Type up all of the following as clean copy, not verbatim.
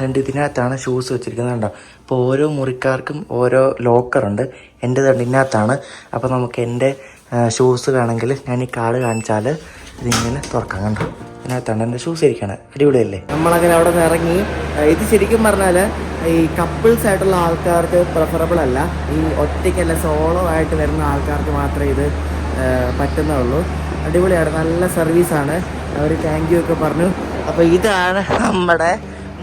അതുകൊണ്ട് ഇതിനകത്താണ് ഷൂസ് വെച്ചിരിക്കുന്നത്. കണ്ടോ? അപ്പോൾ ഓരോ മുറിക്കാർക്കും ഓരോ ലോക്കറുണ്ട്. എൻ്റെ ഇതിനകത്താണ്. അപ്പോൾ നമുക്ക് എൻ്റെ ഷൂസ് വേണമെങ്കിൽ ഞാൻ ഈ കാർഡ് കാണിച്ചാൽ ഇതിങ്ങനെ തുറക്കാം. കണ്ടോ? ഇതിനകത്താണ് എൻ്റെ ഷൂസ് ഇരിക്കുകയാണ്. അടിപൊളിയല്ലേ? നമ്മളങ്ങനെ അവിടെ നിന്ന് ഇറങ്ങി. ഇത് ശരിക്കും പറഞ്ഞാൽ ഈ കപ്പിൾസ് ആയിട്ടുള്ള ആൾക്കാർക്ക് പ്രിഫറബിൾ അല്ല. ഈ ഒറ്റയ്ക്കല്ല സോളോ ആയിട്ട് വരുന്ന ആൾക്കാർക്ക് മാത്രമേ ഇത് പറ്റുന്നുള്ളൂ. അടിപൊളിയാണ്, നല്ല സർവീസാണ്. അവർ താങ്ക് യു ഒക്കെ പറഞ്ഞു. അപ്പോൾ ഇതാണ് നമ്മുടെ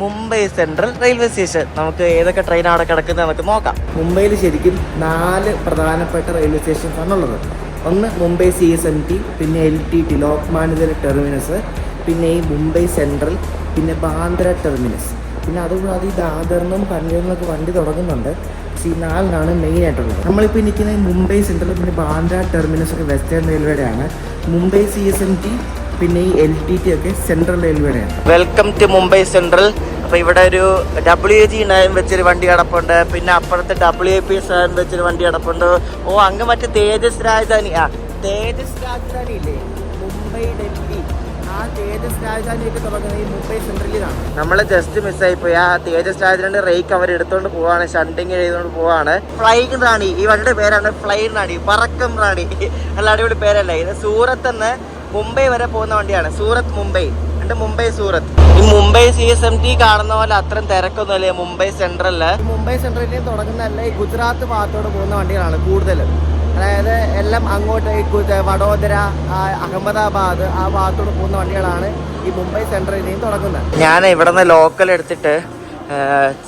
മുംബൈ സെൻട്രൽ റെയിൽവേ സ്റ്റേഷൻ. നമുക്ക് ഏതൊക്കെ ട്രെയിൻ അവിടെ കിടക്കുന്നത് നമുക്ക് നോക്കാം. മുംബൈയിൽ ശരിക്കും 4 പ്രധാനപ്പെട്ട റെയിൽവേ സ്റ്റേഷൻസ് ആണുള്ളത്. ഒന്ന് മുംബൈ CSMT, പിന്നെ LTT ലോക്മാന്യ ടെർമിനസ്, പിന്നെ ഈ മുംബൈ സെൻട്രൽ, പിന്നെ ബാന്ദ്ര ടെർമിനസ്. പിന്നെ അതുകൂടാതെ ഈ ദാദറിനും പൻവേലിനൊക്കെ വണ്ടി തുടങ്ങുന്നുണ്ട്. പക്ഷേ ഈ 4 മെയിൻ ആയിട്ടുള്ളത്. നമ്മളിപ്പോൾ നിൽക്കുന്നത് മുംബൈ സെൻട്രൽ, പിന്നെ ബാന്ദ്ര ടെർമിനസ് ഒക്കെ വെസ്റ്റേൺ റെയിൽവേയുടെയാണ്. മുംബൈ CSMT പിന്നെ ഈ LTT ഒക്കെ സെൻട്രൽ റെയിൽവേയുടെയാണ്. Welcome to Mumbai Central. അപ്പോൾ ഇവിടെ ഒരു WG9 വെച്ചൊരു വണ്ടി കിടപ്പുണ്ട്. പിന്നെ അപ്പുറത്ത് WAP7 വെച്ചൊരു വണ്ടി കിടപ്പുണ്ട്. അങ്ങ് മറ്റേ തേജസ് രാജധാനി. തേജസ് രാജധാനി ഇല്ലേ, മുംബൈ ഡൽഹി, ആ തേജസ് രാജധാനിയൊക്കെ തുടങ്ങുന്നത് ഈ മുംബൈ സെൻട്രലിലാണ്. നമ്മൾ ജസ്റ്റ് മിസ്സായിപ്പോയി. ആ തേജസ് രാജധാനിയുടെ റേക്ക് അവർ എടുത്തുകൊണ്ട് പോവാണ്, ഷണ്ടിങ് ചെയ്തുകൊണ്ട് പോവാണ്. ഫ്ലൈങ് റാണി, ഈ വണ്ടിയുടെ പേരാണ് ഫ്ലൈങ് റാണി, പറക്കം റാണി. നല്ല അടിപൊളി പേരല്ല. ഇത് സൂറത്ത് നിന്ന് മുംബൈ വരെ പോകുന്ന വണ്ടിയാണ്. സൂറത്ത് മുംബൈ, മുംബൈ സൂറത്ത്. ഈ മുംബൈ CSMT കാണുന്ന പോലെ അത്രയും തിരക്കൊന്നുമില്ല മുംബൈ സെൻട്രലില്. മുംബൈ സെൻട്രലിൽ തുടങ്ങുന്നതല്ല, ഈ ഗുജറാത്ത് ഭാഗത്തോട് പോകുന്ന വണ്ടികളാണ് കൂടുതലും. അതായത് എല്ലാം അങ്ങോട്ട് ഈ വഡോദര, അഹമ്മദാബാദ് ആ ഭാഗത്തോട് പോകുന്ന വണ്ടികളാണ് ഈ മുംബൈ സെൻട്രലിൽ തുടങ്ങുന്നത്. ഞാൻ ഇവിടെ നിന്ന് ലോക്കൽ എടുത്തിട്ട്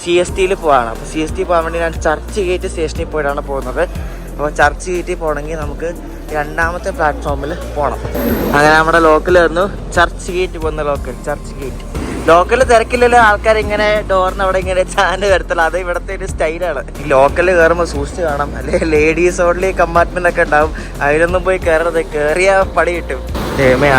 CSTയിൽ പോവാണ്. അപ്പോൾ CST പോകാൻ വേണ്ടി ഞാൻ ചർച്ച് ഗേറ്റ് സ്റ്റേഷനിൽ പോയിട്ടാണ് പോകുന്നത്. അപ്പോൾ ചർച്ച് ഗേറ്റിൽ പോകണമെങ്കിൽ നമുക്ക് 2ാമത്തെ പ്ലാറ്റ്ഫോമിൽ പോകണം. അങ്ങനെ നമ്മുടെ ലോക്കൽ വന്നു. ചർച്ച് ഗേറ്റ് പോകുന്ന ലോക്കൽ, ചർച്ച് ഗേറ്റ്. ലോക്കൽ തിരക്കില്ലല്ലോ, ആൾക്കാർ ഇങ്ങനെ ഡോറിന് അവിടെ ഇങ്ങനെ ചാൻഡ് വരത്തുള്ളൂ. അത് ഇവിടുത്തെ ഒരു സ്റ്റൈലാണ്. ഈ ലോക്കലിൽ കയറുമ്പോൾ സൂക്ഷിച്ച് കാണാം, അല്ലെങ്കിൽ ലേഡീസ് ഓൺലി കമ്പാർട്ട്മെന്റ് ഒക്കെ ഉണ്ടാവും. അതിലൊന്നും പോയി കയറരുത്, കയറിയ പടി കിട്ടും.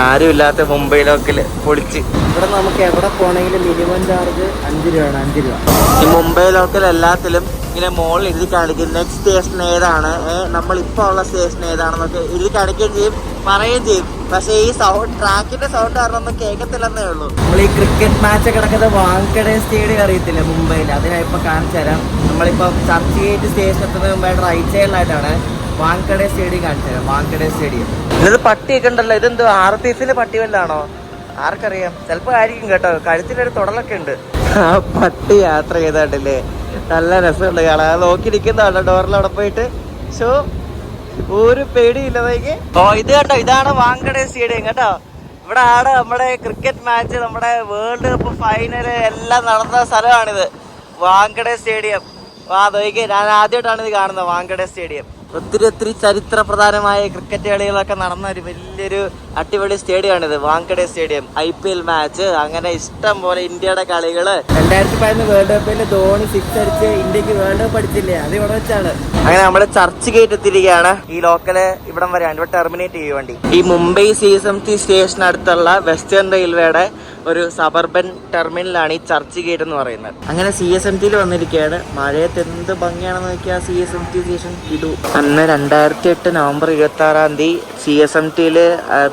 ആരും ഇല്ലാത്ത മുംബൈ ലോക്കല് പൊളിച്ച്. ഇവിടെ നമുക്ക് എവിടെ പോകണമെങ്കിലും മിനിമം ചാർജ് 5 രൂപയാണ്. 5 രൂപ. ഈ മുംബൈ ലോക്കൽ എല്ലാത്തിലും ഇങ്ങനെ മോളിൽ എഴുതി കാണിക്കും നെക്സ്റ്റ് സ്റ്റേഷൻ ഏതാണ്, നമ്മളിപ്പോൾ ഉള്ള സ്റ്റേഷൻ ഏതാണെന്നൊക്കെ എഴുതി കാണിക്കുകയും ചെയ്യും, പറയുകയും ചെയ്യും. പക്ഷേ ഈ സൗണ്ട്, ട്രാക്കിന്റെ സൗണ്ട് കാരണം ഒന്നും കേൾക്കത്തില്ലെന്നേ ഉള്ളൂ. നമ്മൾ ഈ ക്രിക്കറ്റ് മാച്ച് കിടക്കുന്നത് വാങ്കഡെ സ്റ്റേഡിയം അറിയത്തില്ല മുംബൈയിൽ, അതിനാ ഇപ്പൊ കാണിച്ചു തരാം. നമ്മളിപ്പോ ചർച്ച് ഗേറ്റ് സ്റ്റേഷൻ എത്തുന്നതിന് മുമ്പായിട്ട് റൈറ്റ് സൈഡിലായിട്ടാണ് വാങ്കഡെ സ്റ്റേഡിയം കാണിച്ചു തരാം. വാങ്കഡെ സ്റ്റേഡിയം. ഇത് പട്ടിയൊക്കെ ഉണ്ടല്ലോ, ഇതെന്തോ RPFിന്റെ പട്ടി വല്ലാണോ ആർക്കറിയാം, ചിലപ്പോ ആയിരിക്കും കേട്ടോ. കഴുത്തിലൊരു തുടലൊക്കെ ഉണ്ട്. ആ പട്ടി യാത്ര ചെയ്തായിട്ടില്ലേ, നല്ല രസമുണ്ട് കാണാൻ. അത് നോക്കി നിൽക്കുന്നതാണ് ഡോറിൽ അവിടെ പോയിട്ട്. ഷോ ഒരു പേടിയില്ലതേക്ക്. ഇത് കേട്ടോ, ഇതാണ് വാങ്കഡെ സ്റ്റേഡിയം കേട്ടോ. ഇവിടെ ആണ് നമ്മുടെ ക്രിക്കറ്റ് മാച്ച്, നമ്മുടെ വേൾഡ് കപ്പ് ഫൈനല് എല്ലാം നടന്ന സ്ഥലമാണിത്, വാങ്കഡെ സ്റ്റേഡിയം. നോക്കി, ഞാൻ ആദ്യമായിട്ടാണ് ഇത് കാണുന്നത്, വാങ്കഡെ സ്റ്റേഡിയം. ഒത്തിരി ചരിത്ര പ്രധാനമായ ക്രിക്കറ്റ് കളികളൊക്കെ നടന്ന ഒരു വലിയൊരു അടിപൊളി സ്റ്റേഡിയമാണിത്, വാങ്കഡെ സ്റ്റേഡിയം. IPL മാച്ച്, അങ്ങനെ ഇഷ്ടം പോലെ ഇന്ത്യയുടെ കളികള്. 2011 വേൾഡ് കപ്പിൽ ധോണി 6 അടിച്ച് ഇന്ത്യക്ക് വേൾഡ് കപ്പ് അടിച്ചില്ലേ, അത് ഇവിടെ വെച്ചാണ്. അങ്ങനെ നമ്മള് ചർച്ച് ഗേറ്റ് എത്തിയിരിക്കുകയാണ്. ഈ ലോക്കല് ഇവിടം വരെയാണ്, ഇവിടെ ടെർമിനേറ്റ് ചെയ്യുക വണ്ടി. ഈ മുംബൈ CSMT സ്റ്റേഷൻ അടുത്തുള്ള വെസ്റ്റേൺ റെയിൽവേയുടെ ഒരു സബർബൻ ടെർമിനലാണ് ഈ ചർച്ച് ഗേറ്റ് എന്ന് പറയുന്നത്. അങ്ങനെ CSMTയിൽ വന്നിരിക്കുകയാണ്. മഴയത്ത് എന്ത് ഭംഗിയാണെന്ന് നോക്കിയാൽ CSMT സ്റ്റേഷൻ ഇടൂ. അന്ന് 2008 നവംബർ 26 CSMTയിൽ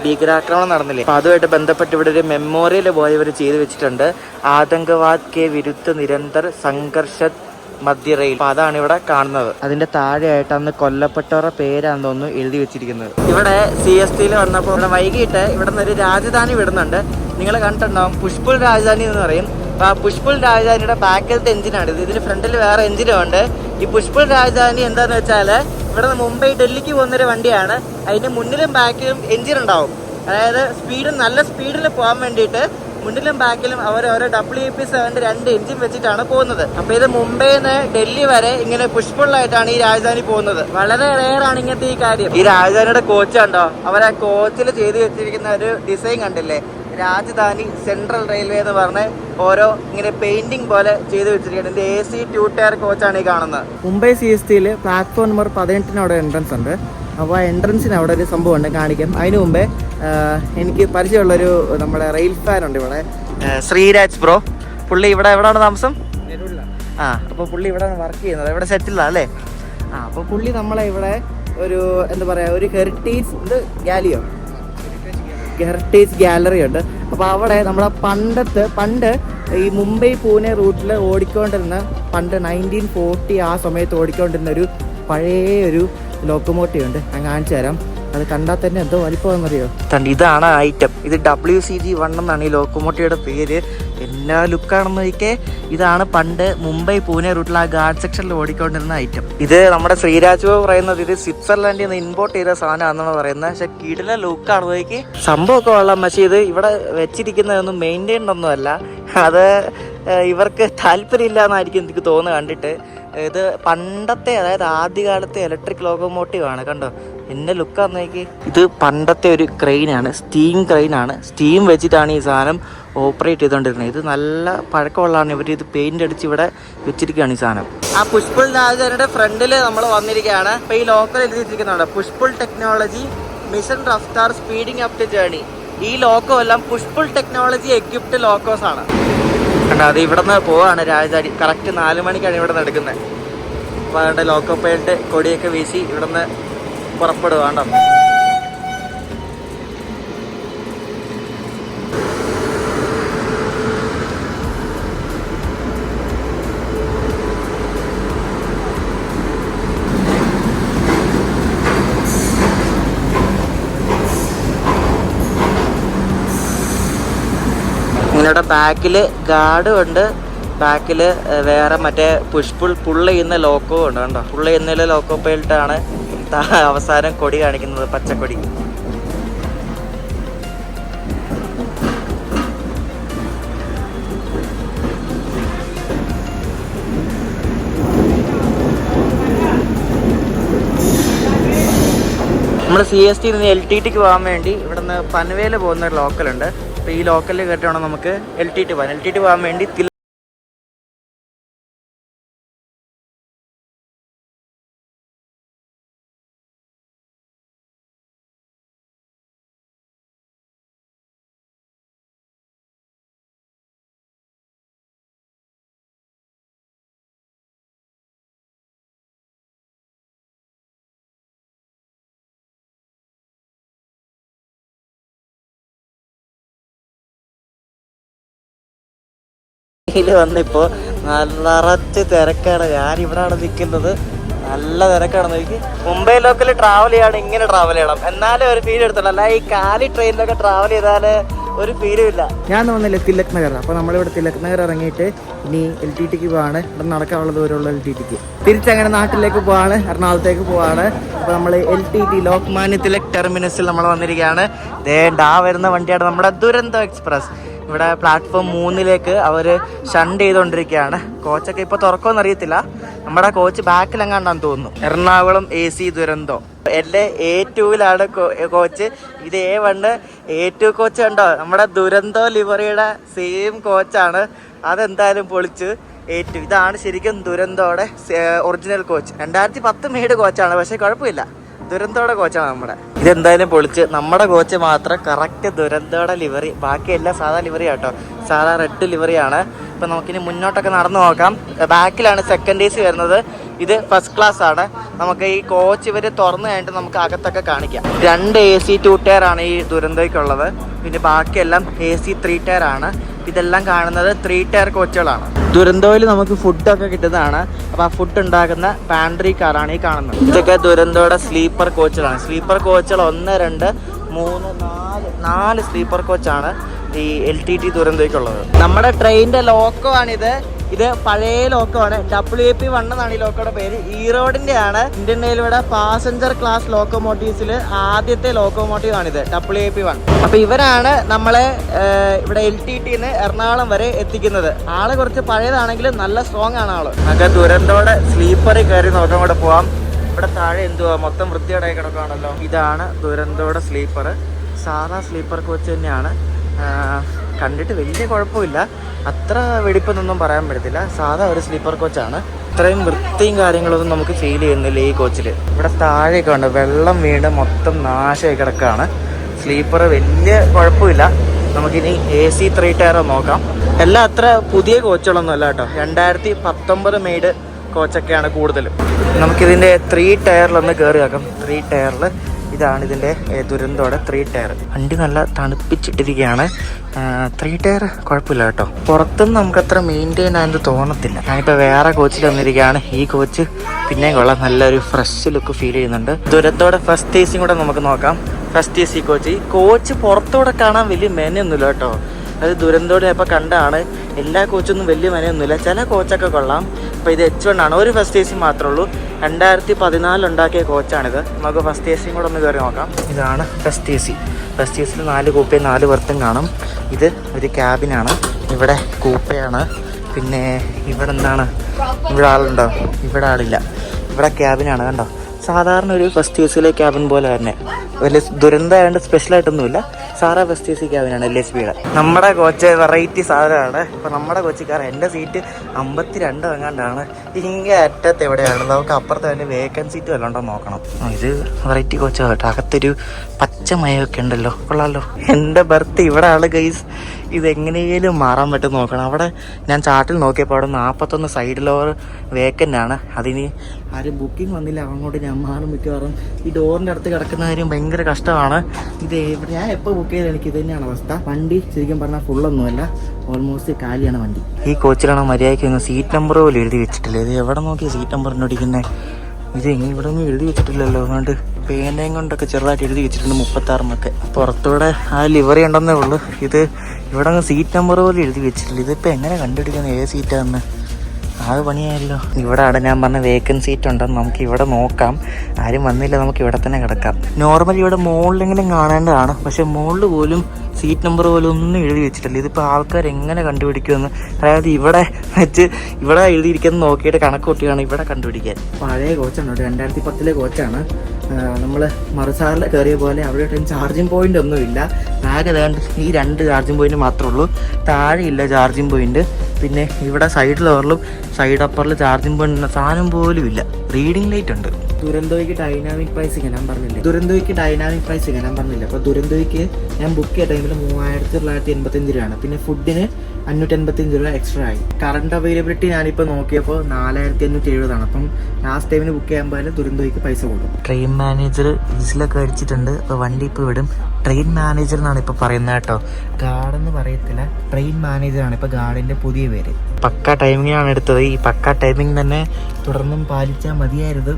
ഭീകരാക്രമണം നടന്നില്ലേ, അപ്പൊ അതുമായിട്ട് ബന്ധപ്പെട്ട് ഇവിടെ ഒരു മെമ്മോറിയൽ പോലെ ഇവർ ചെയ്തു വെച്ചിട്ടുണ്ട്. ആതങ്കവാദ് കെ വിരുദ്ധ നിരന്തർ സംഘർഷത് മധ്യ റെയിൽ. അപ്പൊ അതാണ് ഇവിടെ കാണുന്നത്. അതിന്റെ താഴെയായിട്ട് അന്ന് കൊല്ലപ്പെട്ടവരുടെ പേരാന്ന് തോന്നുന്നു എഴുതി വെച്ചിരിക്കുന്നത്. ഇവിടെ CSTയിൽ വന്നപ്പോൾ ഇവിടെ വൈകിട്ട് ഇവിടെ നിന്ന് ഒരു രാജധാനി വിടുന്നുണ്ട്. നിങ്ങൾ കണ്ടിട്ടുണ്ടാവും, പുഷ്പുൽ രാജധാനി എന്ന് പറയും. ആ പുഷ്പുൽ രാജധാനിയുടെ ബാക്കിലത്തെ എഞ്ചിനാണിത്. ഇതിന് ഫ്രണ്ടിൽ വേറെ എഞ്ചിനും ഉണ്ട്. ഈ പുഷ്പുൽ രാജധാനി എന്താന്ന് വെച്ചാൽ ഇവിടെ നിന്ന് മുംബൈ ഡൽഹിക്ക് പോകുന്നൊരു വണ്ടിയാണ്. അതിന്റെ മുന്നിലും ബാക്കിലും എഞ്ചിൻ ഉണ്ടാവും. അതായത് നല്ല സ്പീഡിൽ പോകാൻ വേണ്ടിയിട്ട് മുന്നിലും ബാക്കിലും അവർ ഓരോ WAP7 2 എഞ്ചിൻ വെച്ചിട്ടാണ് പോകുന്നത്. അപ്പൊ ഇത് മുംബൈയിൽ നിന്ന് ഡൽഹി വരെ ഇങ്ങനെ പുഷ്പുള്ളായിട്ടാണ് ഈ രാജധാനി പോകുന്നത്. വളരെ റെയറാണ് ഇങ്ങനത്തെ ഈ കാര്യം. ഈ രാജധാനിയുടെ കോച്ച് കണ്ടോ, അവരാ കോച്ചിൽ ചെയ്തു വെച്ചിരിക്കുന്ന ഒരു ഡിസൈൻ കണ്ടില്ലേ, രാജധാനി സെൻട്രൽ റെയിൽവേ എന്ന് പറഞ്ഞ് ഓരോ ഇങ്ങനെ പെയിന്റിംഗ് പോലെ ചെയ്തു വെച്ചിരിക്കുന്നത്. ഇതിന്റെ AC 2 ടയർ കോച്ചാണ് ഈ കാണുന്നത്. മുംബൈ CSTയിൽ പ്ലാറ്റ്ഫോം നമ്പർ 18 അവിടെ എൻട്രൻസ് ഉണ്ട്. അപ്പോൾ ആ എൻട്രൻസിന് അവിടെ ഒരു സംഭവം ഉണ്ട്, കാണിക്കാം. അതിനു മുമ്പേ എനിക്ക് പരിചയമുള്ളൊരു നമ്മുടെ റെയിൽ ഫാൻ ഉണ്ട് ഇവിടെ, ശ്രീരാജ് ബ്രോ. പുള്ളി ഇവിടെ എവിടെയാണ് താമസം? അപ്പോൾ പുള്ളി ഇവിടെ വർക്ക് ചെയ്യുന്നത്, ഇവിടെ സെറ്റിലാണ് അല്ലേ? അപ്പോൾ പുള്ളി നമ്മളെ ഇവിടെ ഒരു എന്താ പറയുക, ഒരു ഹെറിറ്റേജ് ഗാലറി ഉണ്ട്. അപ്പോൾ അവിടെ നമ്മളെ പണ്ട് ഈ മുംബൈ പൂനെ റൂട്ടിൽ ഓടിക്കൊണ്ടിരുന്ന പണ്ട് 1940 ആ സമയത്ത് ഓടിക്കൊണ്ടിരുന്ന ഒരു പഴയ ഒരു ലോക്കോമോട്ടീവ് ഉണ്ട്. ഞാൻ കാണിച്ചു തരാം. അത് കണ്ടാൽ തന്നെ എന്തോ വലിപ്പമെന്നറിയോ. ഇതാണ് ഐറ്റം. ഇത് WCG1 എന്നാണ് ഈ ലോക്കോമോട്ടീയുടെ പേര്. എല്ലാ ലുക്കാണെന്ന് നോക്കിയേ. ഇതാണ് പണ്ട് മുംബൈ പൂനെ റൂട്ടിൽ ആ ഗാർഡ് സെക്ഷനിൽ ഓടിക്കൊണ്ടിരുന്ന ഐറ്റം. ഇത് നമ്മുടെ ശ്രീരാജ് പറയുന്നത് ഇത് സ്വിറ്റ്സർലൻഡിൽ നിന്ന് ഇമ്പോർട്ട് ചെയ്ത സാധനമാണെന്നാണ് പറയുന്നത്. പക്ഷെ കിടില ലുക്കാണ് നോക്കി. സംഭവമൊക്കെ കൊള്ളാം. പക്ഷേ ഇത് ഇവിടെ വെച്ചിരിക്കുന്നതൊന്നും മെയിൻറ്റൈൻഡ് ഒന്നുമല്ല. അത് ഇവർക്ക് താല്പര്യമില്ല എന്നായിരിക്കും എനിക്ക് തോന്നുന്നത് കണ്ടിട്ട്. ഇത് പണ്ടത്തെ, അതായത് ആദ്യകാലത്തെ ഇലക്ട്രിക് ലോക്കോമോട്ടീവ് ആണ്. കണ്ടോ എന്നെ ലുക്കാന്ന് നോക്കി. ഇത് പണ്ടത്തെ ഒരു ക്രെയിനാണ്, സ്റ്റീം ക്രെയിനാണ്. സ്റ്റീം വെച്ചിട്ടാണ് ഈ സാധനം ഓപ്പറേറ്റ് ചെയ്തുകൊണ്ടിരുന്നത്. ഇത് നല്ല പഴക്കമുള്ളതാണ്. ഇവർ ഇത് പെയിന്റ് അടിച്ച് ഇവിടെ വെച്ചിരിക്കുകയാണ് ഈ സാധനം. ആ പുഷ്പുൾ രാജയുടെ ഫ്രണ്ടിൽ നമ്മൾ വന്നിരിക്കുകയാണ്. ഇപ്പൊ ഈ ലോക്കൽ എഴുതിയിരിക്കുന്നുണ്ട് push pull technology mission Raftaar speeding up to journey. ഈ ലോക്കോ എല്ലാം പുഷ്പുൾ ടെക്നോളജി എക്വിപ്ഡ് ലോക്കോസ് ആണ്. കണ്ടോ അത് ഇവിടെ നിന്ന് പോവാണ് രാജധാനി. കറക്റ്റ് 4 മണിക്കാണ് ഇവിടെ നിന്ന് എടുക്കുന്നത്. അപ്പോൾ അതുകൊണ്ട് ലോക്കോ പൈലറ്റ് കൊടിയൊക്കെ വീശി ഇവിടെ നിന്ന് പുറപ്പെടുവാണ്ടോ. ഇവിടെ ബാക്കില് ഗാർഡും ഉണ്ട്. ബാക്കില് വേറെ മറ്റേ പുള്ള് ചെയ്യുന്ന ലോക്കോ ഉണ്ട്. കണ്ടോ പുള്ള് ചെയ്യുന്ന ലോക്കോ പൈലറ്റാണ് അവസാനം കൊടി കാണിക്കുന്നത്, പച്ചക്കൊടി. നമ്മൾ CST നിന്ന് LTTക്ക് പോകാൻ വേണ്ടി ഇവിടെ നിന്ന് പൻവേൽ പോകുന്ന ഒരു ലോക്കലുണ്ട്. അപ്പോൾ ഈ ലോക്കലിൽ കയറ്റി വേണം നമുക്ക് LTT പോകാൻ. LTT പോകാൻ വേണ്ടി വന്നിപ്പോൾ നിറച്ച് തിരക്കാണ്. ഞാനിവിടെയാണ് നിൽക്കുന്നത്. നല്ല തിരക്കാണ് നോക്കി. മുംബൈ ലോക്കൽ ട്രാവൽ ചെയ്യാണ് ഇങ്ങനെ ട്രാവൽ ചെയ്യണം, എന്നാലേ ഒരു ഫീൽ എടുത്തുള്ളൂ. അല്ല ഈ കാലി ട്രെയിനിലൊക്കെ ട്രാവൽ ചെയ്താൽ ഒരു ഫീലും ഇല്ല. ഞാൻ തോന്നുന്നില്ല തിലക് നഗർ. അപ്പോൾ നമ്മളിവിടെ തിലക് നഗർ ഇറങ്ങിയിട്ട് ഇനി LTTക്ക് പോവാണ്. ഇവിടെ നടക്കാനുള്ള ദൂരമുള്ള LTTക്ക്. തിരിച്ചങ്ങനെ നാട്ടിലേക്ക് പോവാണ്, എറണാകുളത്തേക്ക് പോവാണ്. അപ്പോൾ നമ്മൾ LTT ലോക്മാന്യ തിലക് ടെർമിനസിൽ നമ്മൾ വന്നിരിക്കുകയാണ്. ആ വരുന്ന വണ്ടിയാണ് നമ്മുടെ ദുരന്തോ എക്സ്പ്രസ്. ഇവിടെ പ്ലാറ്റ്ഫോം 3ലേക്ക് അവർ ഷണ്ട് ചെയ്തുകൊണ്ടിരിക്കുകയാണ്. കോച്ചൊക്കെ ഇപ്പോൾ തുറക്കുമെന്ന് അറിയത്തില്ല. നമ്മുടെ കോച്ച് ബാക്കിലെങ്ങാണ്ടാന്ന് തോന്നുന്നു. എറണാകുളം AC ദുരന്തോ. എൻ്റെ A2ലാണ് കോച്ച്. ഇത് A1 A2 കോച്ച് കണ്ടോ. നമ്മുടെ ദുരന്തോ ലിവറിയുടെ സെയിം കോച്ചാണ്. അതെന്തായാലും പൊളിച്ച്. A2 ഇതാണ് ശരിക്കും ദുരന്തോടെ ഒറിജിനൽ കോച്ച്. 2010 മെയ്ഡ് കോച്ചാണ്, പക്ഷേ കുഴപ്പമില്ല. ദുരന്തോടെ കോച്ചാണ് നമ്മുടെ. ഇതെന്തായാലും പൊളിച്ച്. നമ്മുടെ കോച്ച് മാത്രം കറക്റ്റ് ദുരന്തോടെ ലിവറി, ബാക്കിയെല്ലാം സാധാ ലിവറി ആട്ടോ. സാധാ റെഡ് ലിവറിയാണ്. ഇപ്പം നമുക്കിനി മുന്നോട്ടൊക്കെ നടന്നു നോക്കാം. ബാക്കിലാണ് സെക്കൻഡ് AC വരുന്നത്. ഇത് ഫസ്റ്റ് ക്ലാസ് ആണ്. നമുക്ക് ഈ കോച്ച് ഇവർ തുറന്നു കഴിഞ്ഞിട്ട് നമുക്ക് അകത്തൊക്കെ കാണിക്കാം. 2 AC 2 ടയർ ആണ് ഈ ദുരന്തയ്ക്കുള്ളത്. പിന്നെ ബാക്കിയെല്ലാം AC 3 ടയർ ആണ്. ഇതെല്ലാം കാണുന്നത് 3 ടയർ കോച്ചുകളാണ്. ദുരന്തോയിൽ നമുക്ക് ഫുഡൊക്കെ കിട്ടുന്നതാണ്. അപ്പോൾ ആ ഫുഡ് ഉണ്ടാക്കുന്ന പാൻട്രി കാറാണ് ഈ കാണുന്നത്. ഇതൊക്കെ ദുരന്തോയുടെ സ്ലീപ്പർ കോച്ചുകളാണ്. സ്ലീപ്പർ കോച്ചുകൾ 1, 2, 3, 4 സ്ലീപ്പർ കോച്ചാണ് ഈ LTT ദുരന്തോയ്ക്കുള്ളത്. നമ്മുടെ ട്രെയിനിൻ്റെ ലോക്കോ ആണിത്. ഇത് പഴയ ലോക്കോ ആണ്. WAP1 എന്നാണ് ഈ ലോക്കോയുടെ പേര്. ഈറോഡിൻ്റെ ആണ്. ഇന്ത്യൻ റെയിൽവേയുടെ പാസഞ്ചർ ക്ലാസ് ലോക്കോമോട്ടീവ്സിൽ ആദ്യത്തെ ലോക്കോമോട്ടീവ് ആണിത്, WAP1. അപ്പോൾ ഇവരാണ് നമ്മളെ ഇവിടെ LTTന്ന് എറണാകുളം വരെ എത്തിക്കുന്നത്. ആള് കുറച്ച് പഴയതാണെങ്കിലും നല്ല സ്ട്രോങ് ആണ് ആള്. നമുക്ക് ദുരന്തോടെ സ്ലീപ്പറിൽ കയറി നോക്കാൻ കൂടെ പോവാം. ഇവിടെ താഴെ എന്തുവാ മൊത്തം വൃത്തിയോടെ കിടക്കുകയാണല്ലോ. ഇതാണ് ദുരന്തോടെ സ്ലീപ്പർ. സാധാ സ്ലീപ്പർ കോച്ച് തന്നെയാണ്. കണ്ടിട്ട് വലിയ കുഴപ്പമില്ല, അത്ര വെടിപ്പെന്നൊന്നും പറയാൻ പറ്റത്തില്ല. സാധാ ഒരു സ്ലീപ്പർ കോച്ചാണ്. ഇത്രയും വൃത്തിയും കാര്യങ്ങളൊന്നും നമുക്ക് ഫീൽ ചെയ്യുന്നില്ല ഈ കോച്ചിൽ. ഇവിടെ താഴെയൊക്കെ ഉണ്ട്, വെള്ളം വീണ് മൊത്തം നാശമായി കിടക്കുകയാണ്. സ്ലീപ്പർ വലിയ കുഴപ്പമില്ല. നമുക്കിനി AC 3 ടയർ നോക്കാം. എല്ലാം അത്ര പുതിയ കോച്ചുകളൊന്നും അല്ല കേട്ടോ. 2019 മെയ്ഡ് കോച്ചൊക്കെയാണ് കൂടുതലും. നമുക്കിതിൻ്റെ 3 ടയറിലൊന്ന് കയറി വെക്കാം. 3 ടയറിൽ ഇതാണ് ഇതിൻ്റെ ദുരന്തോടെ 3 ടയർ. വണ്ടി നല്ല തണുപ്പിച്ചിട്ടിരിക്കുകയാണ്. 3 ടയർ കുഴപ്പമില്ല കേട്ടോ. പുറത്തുനിന്ന് നമുക്കത്ര മെയിൻറ്റെയിൻ ആയെന്ന് തോന്നത്തില്ല. ഞാനിപ്പോൾ വേറെ കോച്ചിൽ വന്നിരിക്കുകയാണ്. ഈ കോച്ച് പിന്നെയും കൊള്ളാം, നല്ലൊരു ഫ്രഷ് ലുക്ക് ഫീൽ ചെയ്യുന്നുണ്ട്. ദുരന്തോടെ ഫസ്റ്റ് AC കൂടെ നമുക്ക് നോക്കാം. First AC coach. ഈ കോച്ച് പുറത്തൂടെ കാണാൻ വലിയ മെനയൊന്നുമില്ല കേട്ടോ. അത് ദുരന്തോടെ ഇപ്പോൾ കണ്ടാണ്. എല്ലാ കോച്ചൊന്നും വലിയ മെനയൊന്നുമില്ല, ചില കോച്ചൊക്കെ കൊള്ളാം. അപ്പോൾ ഇത് H1 ആണ്. ഒരു ഫസ്റ്റ് AC മാത്രമേ ഉള്ളൂ. 2014 ഉണ്ടാക്കിയ കോച്ചാണിത്. നമുക്ക് ഫസ്റ്റ് AC കൂടെ ഒന്ന് കയറി നോക്കാം. ഇതാണ് ഫസ്റ്റ് AC. ഫസ്റ്റ് ACയിൽ 4 കൂപ്പയും 4 ബർത്തും കാണും. ഇത് ഒരു ക്യാബിനാണ്. ഇവിടെ കൂപ്പയാണ്. പിന്നെ ഇവിടെ എന്താണ്, ഇവിടെ ആളുണ്ടോ? ഇവിടെ ആളില്ല. ഇവിടെ ക്യാബിനാണ് കണ്ടോ. സാധാരണ ഒരു ഫസ്റ്റ് ACയിലെ ക്യാബിൻ പോലെ തന്നെ, വലിയ ദുരന്തമായതുകൊണ്ട് സ്പെഷ്യലായിട്ടൊന്നുമില്ല. സാധാ ഫസ്റ്റ് AC ക്യാബിനാണ് LHBയുടെ. നമ്മുടെ കോച്ച് വെറൈറ്റി സാധനമാണ്. ഇപ്പോൾ നമ്മുടെ കോച്ചിക്കാരൻ എൻ്റെ സീറ്റ് 52 എങ്ങാണ്ടാണ്. ഇങ്ങനെ അറ്റത്ത് എവിടെയാണ്, നമുക്ക് അപ്പുറത്ത് തന്നെ വേക്കൻസി സീറ്റ് വല്ലതും ഉണ്ടോ നോക്കണം. ഇത് വെറൈറ്റി കോച്ചാണ് കേട്ടോ. അകത്തൊരു പച്ച മയമൊക്കെ ഉണ്ടല്ലോ, കൊള്ളാമല്ലോ. എൻ്റെ ബർത്ത് ഇവിടെ ആണ് ഗൈസ്. ഇതെങ്ങനെയും മാറാൻ പറ്റും നോക്കണം. അവിടെ ഞാൻ ചാർട്ടിൽ നോക്കിയപ്പോൾ അവിടെ 41 സൈഡിലോർ വേക്കൻ്റ് ആണ്. അതിന് ആരും ബുക്കിംഗ് വന്നില്ല. അങ്ങോട്ട് ഞാൻ മാറും മിക്കവാറും. ഈ ഡോറിൻ്റെ അടുത്ത് കിടക്കുന്ന കാര്യം ഭയങ്കര കഷ്ടമാണ്. ഇത് ഞാൻ എപ്പോൾ ബുക്ക് ചെയ്താൽ എനിക്ക് ഇത് തന്നെയാണ് അവസ്ഥ. വണ്ടി ശരിക്കും പറഞ്ഞാൽ ഫുള്ളൊന്നുമല്ല, ഓൾമോസ്റ്റ് കാലിയാണ് വണ്ടി. ഈ കോച്ചിലാണോ മര്യാദയ്ക്ക് സീറ്റ് നമ്പർ പോലും എഴുതി വെച്ചിട്ടില്ല. ഇത് എവിടെ നോക്കിയാൽ സീറ്റ് നമ്പർ ഇരിക്കുന്നത്? ഇത് ഇവിടെ ഒന്നും എഴുതി വെച്ചിട്ടില്ലല്ലോ. അതുകൊണ്ട് പേനയും കൊണ്ടൊക്കെ ചെറുതായിട്ട് എഴുതി വെച്ചിട്ടുണ്ട് 36 പുറത്തൂടെ ആ ലിവറി ഉണ്ടെന്നേ ഉള്ളൂ. ഇത് ഇവിടെ അങ്ങ് സീറ്റ് നമ്പർ പോലും എഴുതി വെച്ചിട്ടില്ല. ഇതിപ്പോൾ എങ്ങനെ കണ്ടുപിടിക്കുന്നത് ഏത് സീറ്റാണെന്ന്? അത് പണിയായല്ലോ. ഇവിടെ അവിടെ ഞാൻ പറഞ്ഞ വേക്കൻസി സീറ്റ് ഉണ്ടെന്ന് നമുക്ക് ഇവിടെ നോക്കാം. ആരും വന്നില്ല, നമുക്ക് ഇവിടെ തന്നെ കിടക്കാം. നോർമലി ഇവിടെ മുകളിലെങ്കിലും കാണേണ്ടതാണ്, പക്ഷെ മുകളിൽ പോലും സീറ്റ് നമ്പർ പോലും ഒന്നും എഴുതി വെച്ചിട്ടില്ല. ഇതിപ്പോൾ ആൾക്കാർ എങ്ങനെ കണ്ടുപിടിക്കുമെന്ന്, അതായത് ഇവിടെ വെച്ച് ഇവിടെ എഴുതിയിരിക്കുന്നത് നോക്കിയിട്ട് കണക്ക് കൂട്ടിയാണ് ഇവിടെ കണ്ടുപിടിക്കാൻ. പഴയ കോച്ചാണ്, 2010 കോച്ചാണ്. നമ്മൾ മറുസാറിൽ കയറിയ പോലെ അവിടെ ചാർജിങ് പോയിൻ്റ് ഒന്നുമില്ല. ആകെ ഈ 2 ചാർജിങ് പോയിൻ്റ് മാത്രമേ ഉള്ളൂ. താഴെയില്ല ചാർജിങ് പോയിൻ്റ്. പിന്നെ ഇവിടെ സൈഡിൽ ഓറിലും സൈഡ് അപ്പറിൽ ചാർജിങ് പോയിൻ്റ് സാധനം പോലും ഇല്ല. റീഡിംഗ് ലൈറ്റ് ഉണ്ട്. ദുരന്തോയ്ക്ക് ഡൈനാമിക് പ്രൈസിങ് ഞാൻ പറഞ്ഞില്ല. അപ്പോൾ ദുരന്തോയ്ക്ക് ഞാൻ ബുക്ക് ചെയ്ത ടൈമിൽ 3985 രൂപയാണ്. പിന്നെ ഫുഡിന് 585 രൂപ എക്സ്ട്രാ ആയി. കറണ്ട് അവൈലബിലിറ്റി ഞാനിപ്പോൾ നോക്കിയപ്പോൾ 4570 അപ്പം ലാസ്റ്റ് ടൈമിന് ബുക്ക് ചെയ്യുമ്പോൾ ദുരന്തോയ്ക്ക് പൈസ കൊടുക്കും. ട്രെയിൻ മാനേജർ വിസിലൊക്കെ അടിച്ചിട്ടുണ്ട്. ഇപ്പോൾ വണ്ടി ഇപ്പോൾ വിടും. ട്രെയിൻ മാനേജർ എന്നാണ് ഇപ്പോൾ പറയുന്നത് കേട്ടോ. ഗാർഡെന്ന് പറയത്തില്ല, ട്രെയിൻ മാനേജറാണ് ഇപ്പോൾ ഗാർഡിൻ്റെ പുതിയ പേര്. പക്ക ടൈമിങ്ങിനാണ് എടുത്തത്. ഈ പക്ക ടൈമിങ് തന്നെ തുടർന്നും പാലിച്ചാൽ മതിയായിരുന്നു.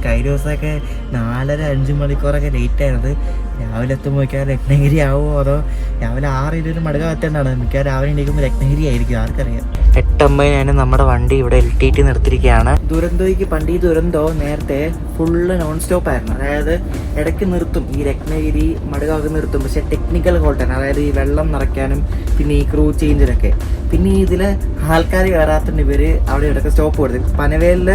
കഴിഞ്ഞ ദിവസമൊക്കെ 4-5 മണിക്കൂറൊക്കെ ലേറ്റ് ആയിരുന്നു. രാവിലെ എത്തുമ്പോൾ മിക്കവാറും രത്നഗിരി ആവുമോ അതോ രാവിലെ 6:20 മടങ്ങ എത്തേണ്ടതാണ്. മിക്കവാറും രാവിലെ എണീക്കുമ്പോൾ രത്നഗിരി ആയിരിക്കും, ആർക്കറിയാം. 8:50 നമ്മുടെ വണ്ടി ഇവിടെ LTT നിർത്തിയിരിക്കുകയാണ്. ദുരന്തോയ്ക്ക് പണ്ട് ഈ ദുരന്തോ നേരത്തെ ഫുള്ള് നോൺ സ്റ്റോപ്പ് ആയിരുന്നു. അതായത് ഇടയ്ക്ക് നിർത്തും, ഈ രത്നഗിരി മടകാവ് നിർത്തും. പക്ഷെ ടെക്നിക്കൽ ഹോൾട്ടാണ്, അതായത് ഈ വെള്ളം നിറയ്ക്കാനും പിന്നെ ഈ ക്രൂ ചേഞ്ചിനൊക്കെ. പിന്നെ ഇതിൽ ആൾക്കാർ കയറാത്തതുകൊണ്ട് ഇവർ അവിടെ ഇടയ്ക്ക് സ്റ്റോപ്പ് കൊടുത്തു. പനവേലിൽ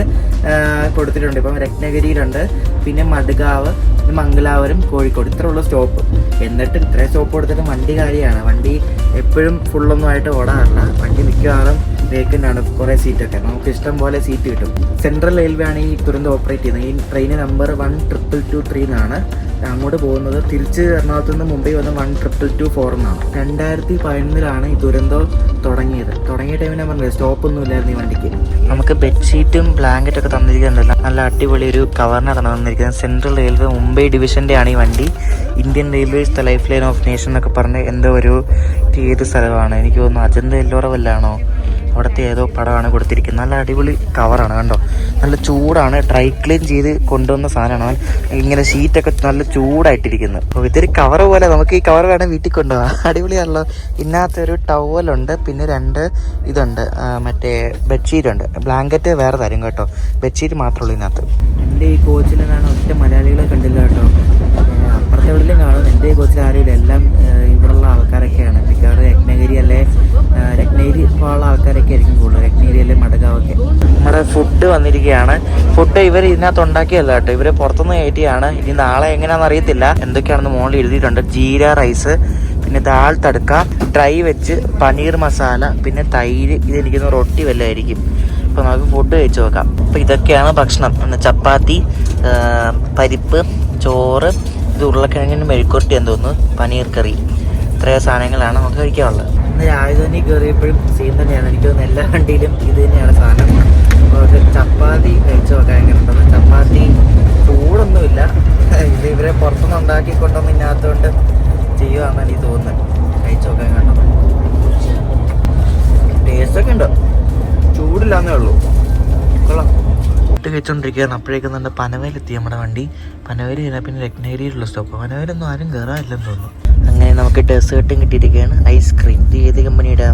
കൊടുത്തിട്ടുണ്ട്, ഇപ്പം രത്നഗിരിയിലുണ്ട്, പിന്നെ മടകാവ്, മംഗലാപുരം, കോഴിക്കോട്, ഇത്ര ഉള്ള സ്റ്റോപ്പ്. എന്നിട്ട് ഇത്രയും സ്റ്റോപ്പ് കൊടുത്തിട്ട് വണ്ടി കാര്യമാണ്. വണ്ടി എപ്പോഴും ഫുള്ളൊന്നും ആയിട്ട് ഓടാറില്ല. വണ്ടി മിക്കവാറും വേക്കൻ്റ് ആണ്. കുറേ സീറ്റൊക്കെ നമുക്ക് ഇഷ്ടം പോലെ സീറ്റ് കിട്ടും. സെൻട്രൽ റെയിൽവേ ആണ് ഈ ദുരന്തം ഓപ്പറേറ്റ് ചെയ്യുന്നത്. ഈ ട്രെയിൻ നമ്പർ 1223 എന്നാണ് അങ്ങോട്ട് പോകുന്നത്. തിരിച്ച് എറണാകുളത്ത് നിന്ന് മുംബൈ വന്ന് 1224 എന്നാണ്. 2011 ഈ ദുരന്തം തുടങ്ങിയ ടൈമിൽ ഞാൻ പറഞ്ഞത് സ്റ്റോപ്പൊന്നും ഇല്ലായിരുന്നു ഈ വണ്ടിക്ക്. നമുക്ക് ബെഡ്ഷീറ്റും ബ്ലാങ്കറ്റൊക്കെ തന്നിരിക്കുന്നുണ്ടല്ലോ. നല്ല അടിപൊളി ഒരു കവറിനാണ് തന്നിരിക്കുന്നത്. സെൻട്രൽ റെയിൽവേ മുംബൈ ഡിവിഷൻ്റെ ആണ് ഈ വണ്ടി. Indian railways the life line of nation എന്നൊക്കെ പറഞ്ഞ് എന്തോ ഒരു ഏത് സ്ഥലമാണ്, എനിക്ക് തോന്നുന്നു അജന്ത എല്ലോറവല്ലാണോ, അവിടുത്തെ ഏതോ പടമാണ് കൊടുത്തിരിക്കുന്നത്. നല്ല അടിപൊളി കവറാണ് കണ്ടോ. നല്ല ചൂടാണ്, ഡ്രൈ ക്ലീൻ ചെയ്ത് കൊണ്ടുവന്ന സാധനമാണ്. ഇങ്ങനെ ഷീറ്റൊക്കെ നല്ല ചൂടായിട്ടിരിക്കുന്നത്. അപ്പോൾ ഇതൊരു കവർ പോലെ നമുക്ക് ഈ കവർ വേണം വീട്ടിൽ കൊണ്ടുപോകാം. അടിപൊളിയാണല്ലോ. ഇതിനകത്തൊരു ടവലുണ്ട്, പിന്നെ 2 ഇതുണ്ട്, മറ്റേ ബെഡ്ഷീറ്റ് ഉണ്ട്. ബ്ലാങ്കറ്റ് വേറെ തരും കേട്ടോ, ബെഡ്ഷീറ്റ് മാത്രമേ ഉള്ളൂ ഇതിനകത്ത്. എൻ്റെ ഈ കോച്ചിലാണ് ഒറ്റ മലയാളികളെ കണ്ടില്ല കേട്ടോ. അപ്പുറത്തെ എവിടെയും കാണും. എൻ്റെ ഈ കോച്ചിൽ ആരെയും എല്ലാം ഇവിടെയുള്ള ആൾക്കാരൊക്കെയാണ്. മിക്കവാറും രത്നഗിരി അല്ലെ രത്നഗിരി ഉള്ള ആൾക്കാരൊക്കെ ആയിരിക്കും കൂടുതൽ. രത്നഗിരി അല്ലെ മടകാവൊക്കെ. നമ്മുടെ ഫുഡ് വന്നിരിക്കുകയാണ്. ഫുഡ് ഇവർ ഇതിനകത്ത് ഉണ്ടാക്കിയല്ല കേട്ടോ, ഇവർ പുറത്തുനിന്ന് കയറ്റിയാണ്. ഇനി നാളെ എങ്ങനെയാണെന്ന് അറിയത്തില്ല. എന്തൊക്കെയാണെന്ന് മുകളിൽ എഴുതിയിട്ടുണ്ട്. ജീര റൈസ്, പിന്നെ ദാൽ തടുക്ക, ഡ്രൈ വെച്ച്, പനീർ മസാല, പിന്നെ തൈര്. ഇതെനിക്കൊന്ന് റൊട്ടി വല്ലതായിരിക്കും. അപ്പോൾ നമുക്ക് ഫുഡ് കഴിച്ച് നോക്കാം. അപ്പോൾ ഇതൊക്കെയാണ് ഭക്ഷണം. ചപ്പാത്തി, പരിപ്പ്, ചോറ്, ഇത് ഉരുളക്കിഴങ്ങിന് മെഴുക്കുരട്ടി എന്ന് തോന്നുന്നു, പനീർ കറി. ഇത്രയും സാധനങ്ങളാണ് നമുക്ക് കഴിക്കാനുള്ളത്. ഇന്ന് രാജധാനി കയറിയപ്പോഴും സെയിം തന്നെയാണ്. എനിക്ക് തോന്നുന്നു എല്ലാ വണ്ടിയിലും ഇത് തന്നെയാണ് സാധനം. അപ്പോൾ ചപ്പാത്തി കഴിച്ച് നോക്കാൻ എങ്ങനെ ഉണ്ടെന്ന്. ചപ്പാത്തി ചൂടൊന്നുമില്ല. ഇത് ഇവരെ പുറത്ത് ഫുഡ് കഴിച്ചുകൊണ്ടിരിക്കുകയാണ്. അപ്പോഴേക്കും തന്നെ പനവേലെത്തി നമ്മുടെ വണ്ടി. പനവേൽ കഴിഞ്ഞാൽ പിന്നെ രത്നഗിരിയിലുള്ള സ്റ്റോപ്പ്. പനവേലൊന്നും ആരും കയറാനില്ലെന്ന് തോന്നുന്നു. അങ്ങനെ നമുക്ക് ഡെസേർട്ടും കിട്ടിയിരിക്കുകയാണ്. ഐസ്ക്രീം. ഇത് ഏത് കമ്പനിയുടെ?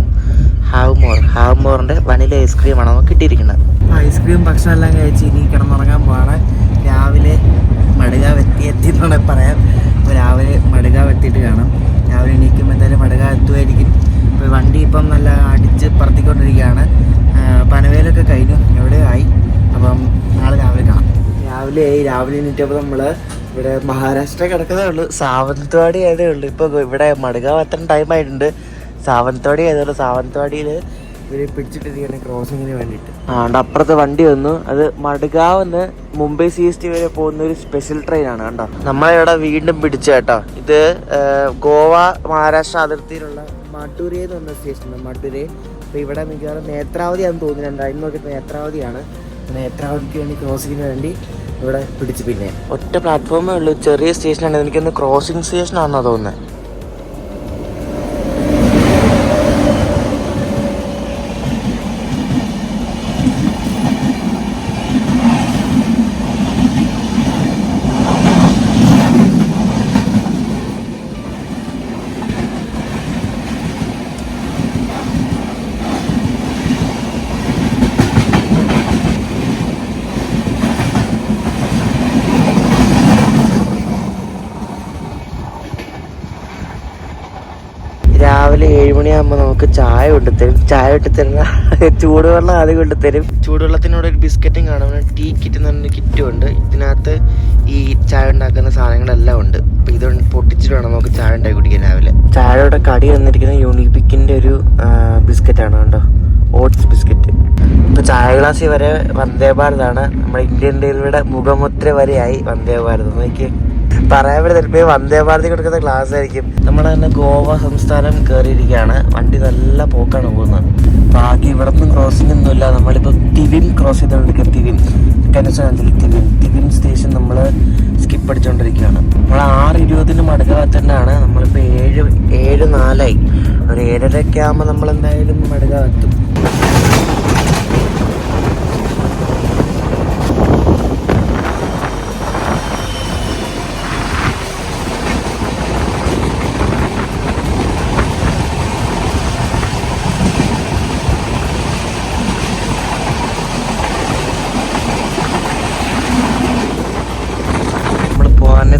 ഹാവ്മോറിൻ്റെ വനില ഐസ്ക്രീമാണ് നമുക്ക് കിട്ടിയിരിക്കുന്നത്. ഐസ്ക്രീം ഭക്ഷണം എല്ലാം കഴിച്ച് ഇനി കിടന്നുറങ്ങാൻ പോവാണ്. രാവിലെ മടുകാവ് എത്തിയെന്നാണ് പറയാം. അപ്പോൾ രാവിലെ മടുകാവ് എത്തിയിട്ട് കാണാം. രാവിലെ എണീക്കുമ്പോൾ എന്തായാലും മടുകാവ് എത്തുമായിരിക്കും. ഇപ്പോൾ വണ്ടി ഇപ്പം നല്ല അടിച്ച് പറത്തിക്കൊണ്ടിരിക്കുകയാണ്. പനവേലൊക്കെ കഴിഞ്ഞു, എവിടെയോ ആയി. അപ്പം നാളെ രാവിലെ കാണാം. രാവിലെ എണീറ്റപ്പോൾ നമ്മൾ ഇവിടെ മഹാരാഷ്ട്ര കിടക്കുന്നേ ഉള്ളൂ. സാവന്തവാടി ആയതേ ഉള്ളൂ. ഇപ്പോൾ ഇവിടെ മടുകാവ് എത്താൻ ടൈമായിട്ടുണ്ട്. സാവന്തവാടി ആയതുകൊണ്ട് സാവന്തവാടിയിൽ ഇവർ പിടിച്ചിട്ടിരിക്കുകയാണ് ക്രോസിങ്ങിന് വേണ്ടിയിട്ട്. അപ്പുറത്തെ വണ്ടി വന്നു. അത് മടുകാവെന്ന് മുംബൈ CST വരെ പോകുന്ന ഒരു സ്പെഷ്യൽ ട്രെയിനാണ്. കണ്ടോ, നമ്മളിവിടെ വീണ്ടും പിടിച്ചു കേട്ടോ. ഇത് ഗോവ മഹാരാഷ്ട്ര അതിർത്തിയിലുള്ള മഡുരൈ എന്ന് പറഞ്ഞ സ്റ്റേഷനാണ്. മഡുരൈ. അപ്പോൾ ഇവിടെ മിക്കവാറും നേത്രാവതിയാണെന്ന് തോന്നുന്നുണ്ട്. അതിന് നോക്കിയിട്ട് നേത്രാവതിയാണ്. നേത്രാവതിക്ക് വേണ്ടി ക്രോസിങ്ങിന് വേണ്ടി ഇവിടെ പിടിച്ചു. പിന്നെ ഒറ്റ പ്ലാറ്റ്ഫോമേ ഉള്ളൂ, ചെറിയ സ്റ്റേഷനാണ്. എനിക്കൊന്ന് ക്രോസിങ് സ്റ്റേഷനാണെന്നാണ് തോന്നുന്നത്. രാവിലെ 7 മണിയാകുമ്പോൾ നമുക്ക് ചായ കൊണ്ടുതരും. ചായ കൊണ്ടുതരുന്ന ചൂടുവെള്ളം ആദ്യം കൊണ്ടുതരും. ചൂടുവെള്ളത്തിനോട് ഒരു ബിസ്ക്കറ്റും കാണും. ടീ കിറ്റ് എന്ന് പറഞ്ഞൊരു കിറ്റും ഉണ്ട്. ഇതിനകത്ത് ഈ ചായ ഉണ്ടാക്കുന്ന സാധനങ്ങളെല്ലാം ഉണ്ട്. അപ്പോൾ ഇത് പൊട്ടിച്ചിട്ട് വേണം നമുക്ക് ചായ ഉണ്ടാക്കി കുടിക്കാൻ രാവിലെ. ചായയുടെ കടി വന്നിരിക്കുന്നത് യൂണിബിക്കിൻ്റെ ഒരു ബിസ്ക്കറ്റാണ്. കണ്ടോ, ഓട്സ് ബിസ്ക്കറ്റ്. ഇപ്പോൾ ചായ ഗ്ലാസ്സിൽ വരെ വന്ദേ ഭാരതാണ്. നമ്മുടെ ഇന്ത്യൻ റെയിൽവേയുടെ മുഖമുദ്ര വരെയായി വന്ദേ ഭാരത്. നോക്കി പറയാൻ പറ്റുന്ന വന്ദേ ഭാരതി കൊടുക്കുന്ന ക്ലാസ് ആയിരിക്കും. നമ്മുടെ തന്നെ ഗോവ സംസ്ഥാനം കയറിയിരിക്കുകയാണ്. വണ്ടി നല്ല പോക്കാണ് പോകുന്നത്. ബാക്കി ഇവിടെ നിന്നും ക്രോസിംഗ് ഒന്നുമില്ല. നമ്മളിപ്പോൾ തിവിൻ ക്രോസ് ചെയ്തുകൊണ്ടിരിക്കുക. തിവിൻ സ്റ്റേഷൻ നമ്മൾ സ്കിപ്പ് അടിച്ചുകൊണ്ടിരിക്കുകയാണ്. നമ്മൾ 6:20 മടുകാവ് തന്നെയാണ്. നമ്മളിപ്പോൾ 7:04 ഒരു 7:30 ആകുമ്പോൾ നമ്മൾ എന്തായാലും മടുകാവ് എത്തും.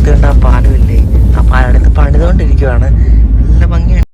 കണ്ട ആ പാലമില്ലേ, ആ പാലടുത്ത് പണിതുകൊണ്ടിരിക്കുവാണ്. നല്ല ഭംഗിയാണ്.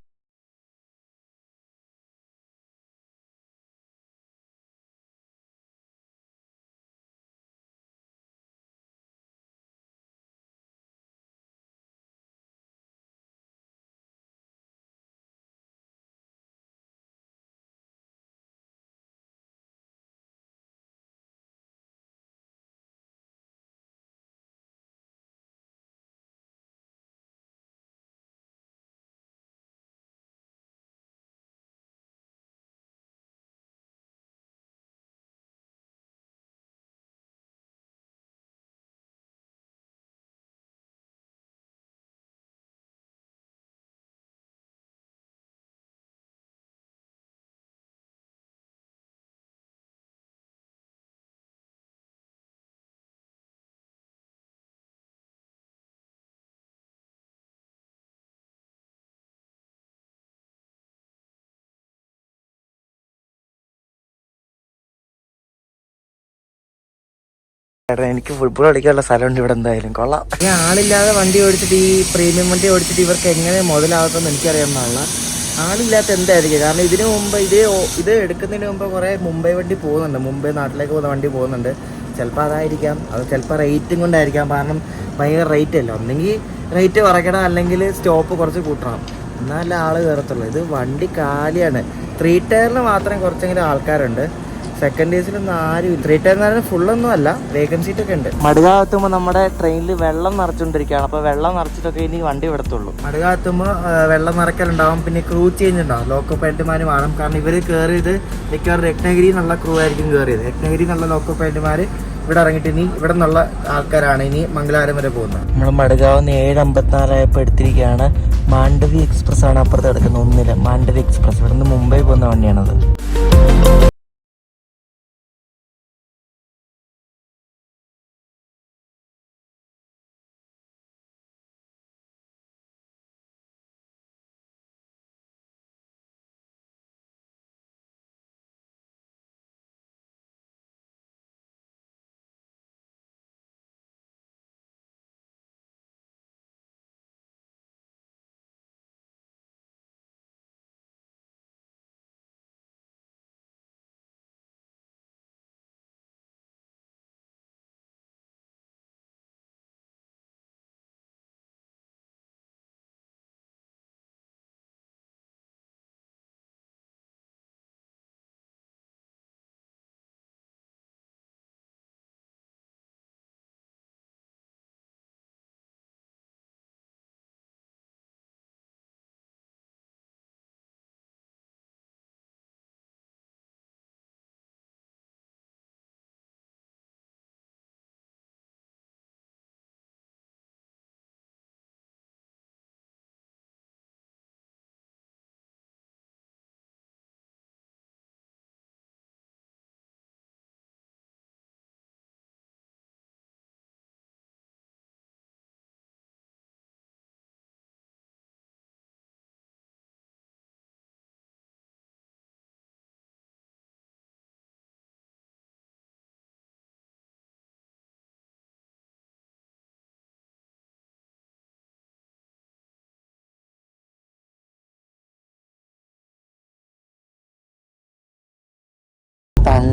എനിക്ക് ഫുട്ബോൾ കളിക്കാനുള്ള സ്ഥലമുണ്ട് ഇവിടെ. എന്തായാലും കൊള്ളാം. ഈ ആളില്ലാതെ വണ്ടി ഓടിച്ചിട്ട്, ഈ പ്രീമിയം വണ്ടി ഓടിച്ചിട്ട് ഇവർക്ക് എങ്ങനെ മുതലാകത്തെന്ന് എനിക്കറിയാൻ പാടില്ല. ആളില്ലാത്ത എന്തായിരിക്കും. കാരണം ഇതിനു മുമ്പ് ഇത് എടുക്കുന്നതിന് മുമ്പ് കുറേ മുംബൈ വണ്ടി പോകുന്നുണ്ട്. മുംബൈ നാട്ടിലേക്ക് പോകുന്ന വണ്ടി പോകുന്നുണ്ട്. ചിലപ്പോൾ അതായിരിക്കാം. അത് ചിലപ്പോൾ റേറ്റും കൊണ്ടായിരിക്കാം. കാരണം ഭയങ്കര റേറ്റ് അല്ല. ഒന്നെങ്കിൽ റേറ്റ് കുറയ്ക്കണം, അല്ലെങ്കിൽ സ്റ്റോപ്പ് കുറച്ച് കൂട്ടണം, എന്നാലേ ആൾ കയറത്തുള്ളൂ. ഇത് വണ്ടി കാലിയാണ്. 3 ടയറിന് മാത്രം കുറച്ചെങ്കിലും ആൾക്കാരുണ്ട്. സെക്കൻഡ് ഏസിലൊന്നും ആരും ഇല്ല. 3 ടയർ ഫുള്ളൊന്നും അല്ല, വേക്കൻ സീറ്റൊക്കെ ഉണ്ട്. മടുകാവെത്തുമ്പോൾ നമ്മുടെ ട്രെയിനിൽ വെള്ളം നിറച്ചുകൊണ്ടിരിക്കുകയാണ്. അപ്പോൾ വെള്ളം നിറച്ചിട്ടൊക്കെ ഇനി വണ്ടി വിടത്തുള്ളൂ. മടുകാവെത്തുമ്പോൾ വെള്ളം നിറയ്ക്കലുണ്ടാവും. പിന്നെ ക്രൂ ചേഞ്ച് ഉണ്ടാവും. ലോക്കോ പൈലറ്റുമാർ വേണം. കാരണം ഇവർ കയറിയത് മിക്കവാറും രത്നഗിരി എന്നുള്ള ക്രൂ ആയിരിക്കും കയറിയത്. രത്നഗിരി എന്നുള്ള ലോക്കോ പൈലറ്റുമാർ ഇവിടെ ഇറങ്ങിയിട്ട് ഇനി ഇവിടെ നിന്നുള്ള ആൾക്കാരാണ് ഇനി മംഗലാപുരം വരെ പോകുന്നത്. നമ്മൾ മടുകാവ് 7:54 ആയപ്പോൾ എടുത്തിരിക്കുകയാണ്. മാണ്ഡവി എക്സ്പ്രസ് ആണ് അപ്പുറത്ത് കിടക്കുന്നത്. 1 മാണ്ഡവി എക്സ്പ്രസ്. ഇവിടെ നിന്ന് മുംബൈ പോകുന്ന വണ്ടിയാണത്.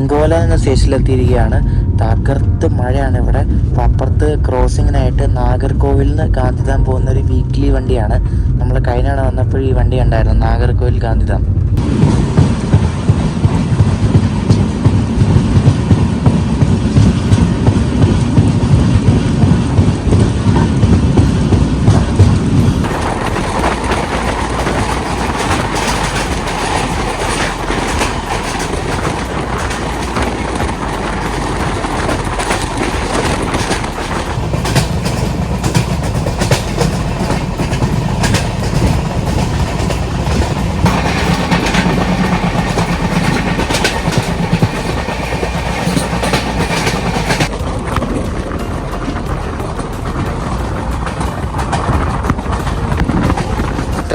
അങ്കോല എന്ന സ്റ്റേഷനിലെത്തിയിരിക്കുകയാണ്. തകർത്ത് മഴയാണ് ഇവിടെ. അപ്പം അപ്പുറത്ത് ക്രോസിങ്ങിനായിട്ട് നാഗർകോവിലിൽ നിന്ന് ഗാന്ധിധാം പോകുന്ന ഒരു വീക്ക്ലി വണ്ടിയാണ്. നമ്മൾ കഴിഞ്ഞാണ് വന്നപ്പോൾ ഈ വണ്ടി ഉണ്ടായിരുന്നു, നാഗർകോവിൽ ഗാന്ധിധാം.